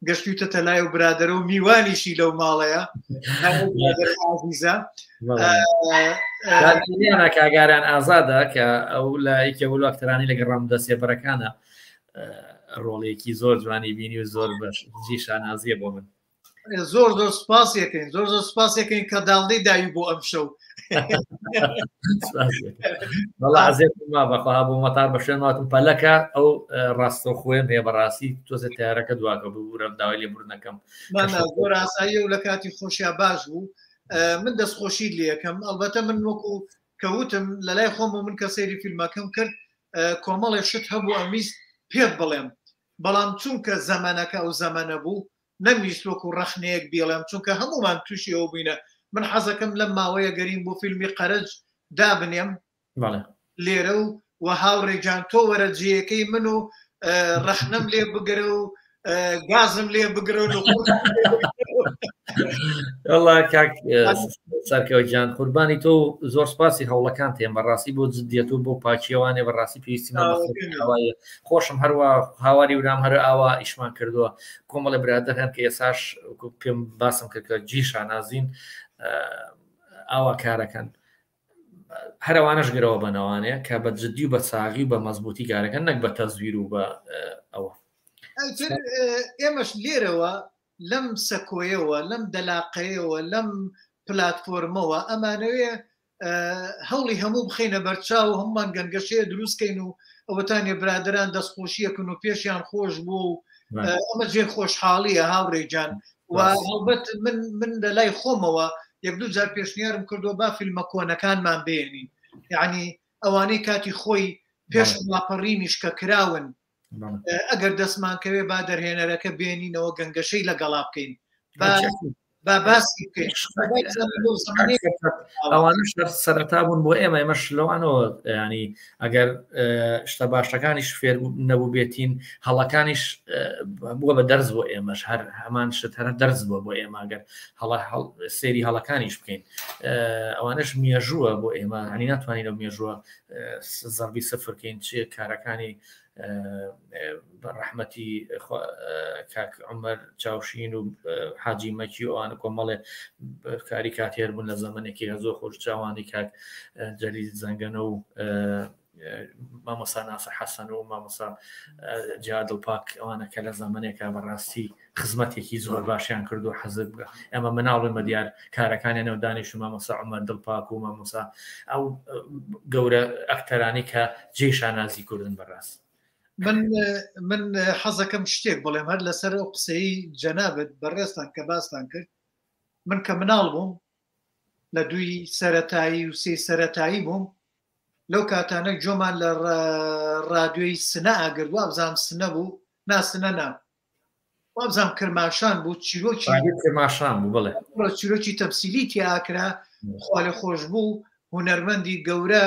گەشتوتە تەلای و برادرە و میوانیشی لەو ماڵەیە کاگاران ئازادە کە ئەو لە یەکێ وڵاتەرانی لەگە ڕامدەسێبەرەکانە ڕۆڵێکی زۆر جوانی بینی و زۆر بەش جیشان نازیە بۆ من زۆر زۆر سپاسیەکەین زۆر زۆر سپاسیەکەین کە داڵدەی داوی بۆ ئەم شەو بەڵا عزیێتما بەخوا بۆ مەتار بە شوێنماتم پەلەکە ئەو ڕاستە خوێن هەیە بەڕاستی تۆزە تیارەکە دواکە ببوورم داوای لێبوورنەکەم زۆر ئاسایی و لە کاتی خۆشییا باش بوو من دەستخۆشی لێەکەم ئەلبەتە من وەکو کەوتم لە لای خۆم و من کە سەیری فیلمەکەم کرد کۆمەڵێ شت هەبوو ئەمیست پێت بڵێم بەڵام چونکە زەمانەکە ئەو زەمانە بوو نەمیست وەکو ڕەخنەیەک بێڵێم چونکە هەمومان تووشی ئەو بووینە من حەزەکەم لەم ماوەیە گەریم بۆ فیلمی قەرەج دابنێم لێرە و هاوڕێجان تۆ وەرە جێیەکەی من و ڕەخنەم لێ بگرە و گازم لێ بگرە و والله کاک سەرکەوتجان قوربانی تۆ زۆر سپاسی هەوڵەکان تێم بەڕاستی بۆ جددیەت و بۆ پاچیەوانێ بەڕاستی پێویستیمان خۆشم هەروە هاواری ورام هەر ئاوا ئیشمان کردووە کۆمەڵە برادر هەن کە ئێساش پێم باسم کرد کە جیشان نازین ئاوا کارەکەن هەروانەش گرەوە بنەوانەیە کە بە جددی و بە ساغی و بە مەزبوطی کارەکەن نەک بە تەزویر و بە ئەوە ئێمەش لێرەوە لەم سەکۆیەوە لەم دەلاقەیەوە لەم پلاتفۆرمەوە ئەمانەوێ هەوڵی هەموو بخینە بەرچاو و هەمومان گەنگەشەیە دروستکەین و ئەوەتانێ برادران دەستخۆشیەکەن و پێشیان خۆش بوو و ئەمە جێ خۆشحاڵیە هاوڕێجان و هەڵبەت من لە لای خۆمەوە یەک دوو جار پێشنیارم کردو با فیلمە کۆنەکانمان بێنین یعنی ئەوانەی کاتی خۆی پێش لاپەڕینیش کە کراون ئەگەر دەستمانکەوێ با دەرهێنەرەکە بێنینەوە گەنگەشەی لەگەڵا بکەین با باسی بکەین ئەوانش سەرەتا بوون بۆ ئێمە ئێمەش لەوانەوە ینی ئەگەر شتە باشەکانیش فێر نەبوو بێتین هەڵەکانیش بووە بە دەرز بۆ ئێمەش هەر هەمان شت هەر دەرز بووە بۆ ئێمە ئەگەر سێری هەڵەکانیش بکەین ئەوانش مێژووە بۆ ئێمە هەنی ناتوانین لەو مێژووە زەربی سەفرکەین چێ کارەکانی بەڕەحمەتی کاک عومەر چاوشین و حاجی مەکی و ئەوانە کۆمەڵێ کاری کاتێر بوون لە زەمانێکی زۆر خۆش چاوانی کاک جەلیل زەنگەنە و مامۆستا ناسر حەسەن و مامۆستا جیهاد دڵپاک ئەوانە کە لە زەمانێکە بەڕاستی خزمەتێکی زۆر باشیان کرد و حەزت بگە ئەمە مناڵن بە دیار کارەکانیانەوە دانیش و مامۆستا عومەر دڵپاک و مامۆستا ئەو گەورە ئەکتەرانی کە جێیشان نازی کوردن بەڕاست من حەزەکەم شتێک بڵێم هەر لەسەر ئەو قسەی جەنابەت بەڕێستان کە باستان کرد من کە مناڵ بووم لە 2 سەرەتایی و 3 سەرەتایی بووم لەو کاتانە جۆمان لە ڕادیۆی سنە ئاگرد وابزانام سنە بوو ناسنە نا وابزانام کرماشان بوو کرماشان بوو بڵێ چیرۆکی تەمسیلی تیاکرا خوا لێ خۆش بوو هونەرمەندی گەورە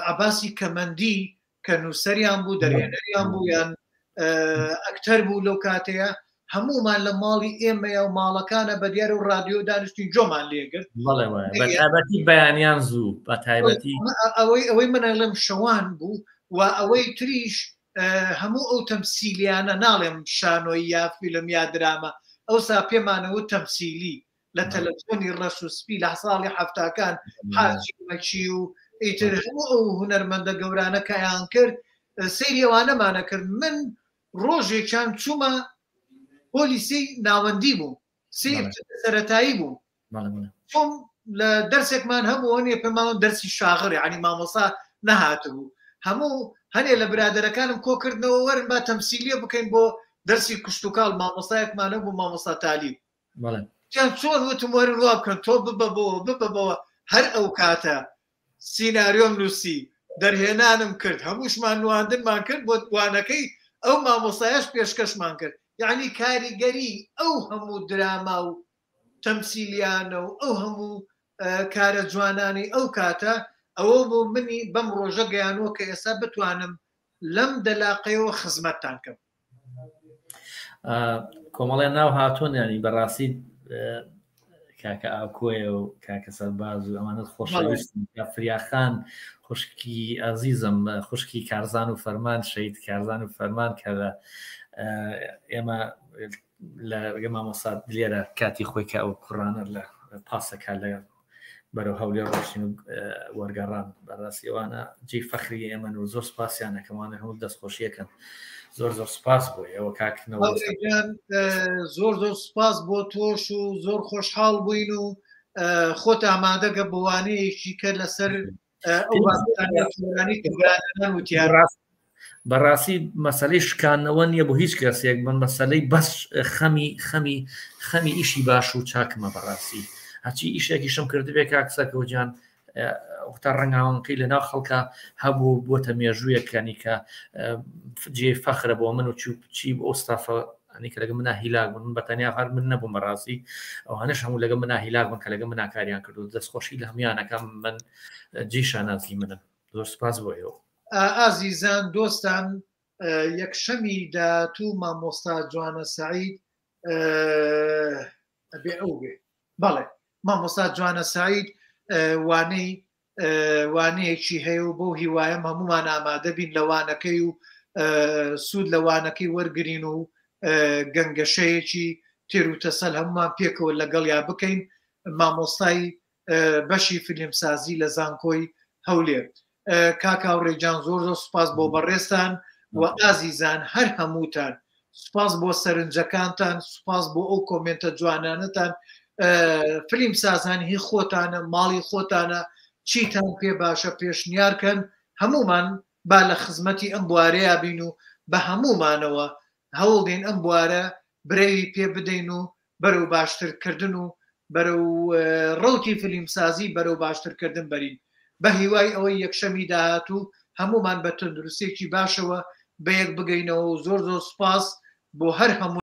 عەباسی کەمەندی کە نووسەریان بوو دەرهێنەریان بوو یان ئەکتەر بوو لەو کاتەیە هەمومان لە ماڵی ئێمەیە و ماڵەکانە بە دیار و ڕادیۆ دانیشتین جۆمان لێگرت بەتایبەتی بەیانیان زوو بە تایبەتی ئەوەی منە لەم شەوان بوو و ئەوەی تریش هەموو ئەو تەمسیلیانە ناڵێم شانۆی یا فیلم یا درامە ئەوسا پێمانەوە تەمسیلی لە تەلەڤیزۆنی ڕەش و سپی لە ساڵی حەفتاکان حاجی مەچی و ئیتر هەموو ئەو هونەرمەندە گەورانە کەیان کرد سەیری ئەوانەمانە کرد من ڕۆژێکیان چوومە پۆلیسی ناوەندی بوو سەرەتایی بوو چۆم لە دەرسێکمان هەبوو هەنێ پێماوە دەرسی شاغڕ یعنی مامۆسا نەهاتبوو هەموو هەنێ لە برادەرەکانم کۆکردنەوە وەرن با تەمسیلیە بکەین بۆ دەرسی کشتتوکاڵ مامۆسایەکمانە بوو مامۆستا تالیب چۆن وتم وەرن وا بکەن تۆ ببەبەوە هەر ئەو کاتە سیناریۆم نووسی دەرهێنانم کرد هەمووشمان نواندنمان کرد بۆ وانەکەی ئەو مامۆسایش پێشکەشمان کرد یعنی کاریگەری ئەو هەموو دراما و تەمسیلیانە و ئەو هەموو کارە جوانانی ئەو کاتە ئەوە بۆ منی بەم ڕۆژە گەیانەوە کە ئێستا بتوانم لەم دەلاقەیەوە خزمەتتان کەم کۆمەڵێن ناو هاتوون ینی بەڕاستی کاکە ئاکۆیە و کاکە سەرباز و ئەمانەت خۆشەویستن فریاخان خوشکی ئازیزم خوشکی کارزان و فەرمان شەید کارزان و فەرمان کە لە ئێمە لە مامۆستا لێرە کاتی خۆی کە ئەو کوڕانە لە پاسەکە لە بەرەو هەولێ ڕۆشتین و وەرگەڕان بەڕاستی ئەوانە جێی فەخری ئێمە و زۆر سپاسیانەکەمانە هەموو دەستخۆشیەکەن زۆر سپاس بۆی ئەوە کاکنەوە زۆر سپاس بۆ تۆش و زۆر خۆشحاڵ بووین و خۆت ئامادەگە بۆوانەیەکی کە لەسەر بەڕاستی مەسەلەی شکانەوە نییە بۆ هیچ کەسێک من مەسەلەی بەس خەمی ئیشی باش و چاکمە بەڕاستی هەچی ئیشێکی شم کردبێ کاکسەکەوجان تا ڕەنگاوانقی لە ناو خەڵکە هەبوو بۆتە مێژوویەکانی کە جێ فەخرە بۆ من و چی بۆ ئۆستافە کە لەگە منا هیلاک بوون من بەتەنیا هەر من نەبوو مەڕاستی ئەو هەنش هەموو لەگە منا هیلاک بوون کە لەگە منا کاریان کرد و دەستخۆشی لە هەمویانەکەم من جێشانازی منم زۆر سپاس بۆیەوە ئازیزان دۆستان یەکشەمی داهاتوو مامۆستا جوانە سەعید ئەبێ ئەو بێ بەڵێ مامۆستا جوانە سەعید وانەیەکی هەیە و بۆ هیوایەم هەمومان ئامادە بین لەوانەکەی و سوود لەوانەکەی وەرگرین و گەنگەشەیەکی تێر و تەسەل هەمومان پێکەوە لەگەڵیا بکەین مامۆستای بەشی فیلمسازی لە زانکۆی هەولێر کاکاوڕێجان زۆر سوپاس بۆ بەڕێستان و ئازیزان هەر هەمووتان سوپاس بۆ سەرنجەکانتان سوپاس بۆ ئەو کۆمنتە جوانانتان فیلم سازانی هی خۆتانە ماڵی خۆتانە چیتان پێ باشە پێشنیارکەن هەمومان با لە خزمەتی ئەم بوارەیە بین و بە هەمومانەوە هەوڵدێن ئەم بوارە برەوی پێ بدەین و بەرەو باشترکردن و بەرەو ڕەوتی فیلمسازی بەرەو باشترکردن بەرین بە هیوای ئەوەی یەکشەمی داهاتوو هەمومان بە تەندروستێکی باشەوە بەیەک بگەینەوە و زۆر سوپاس بۆ هەر هەموو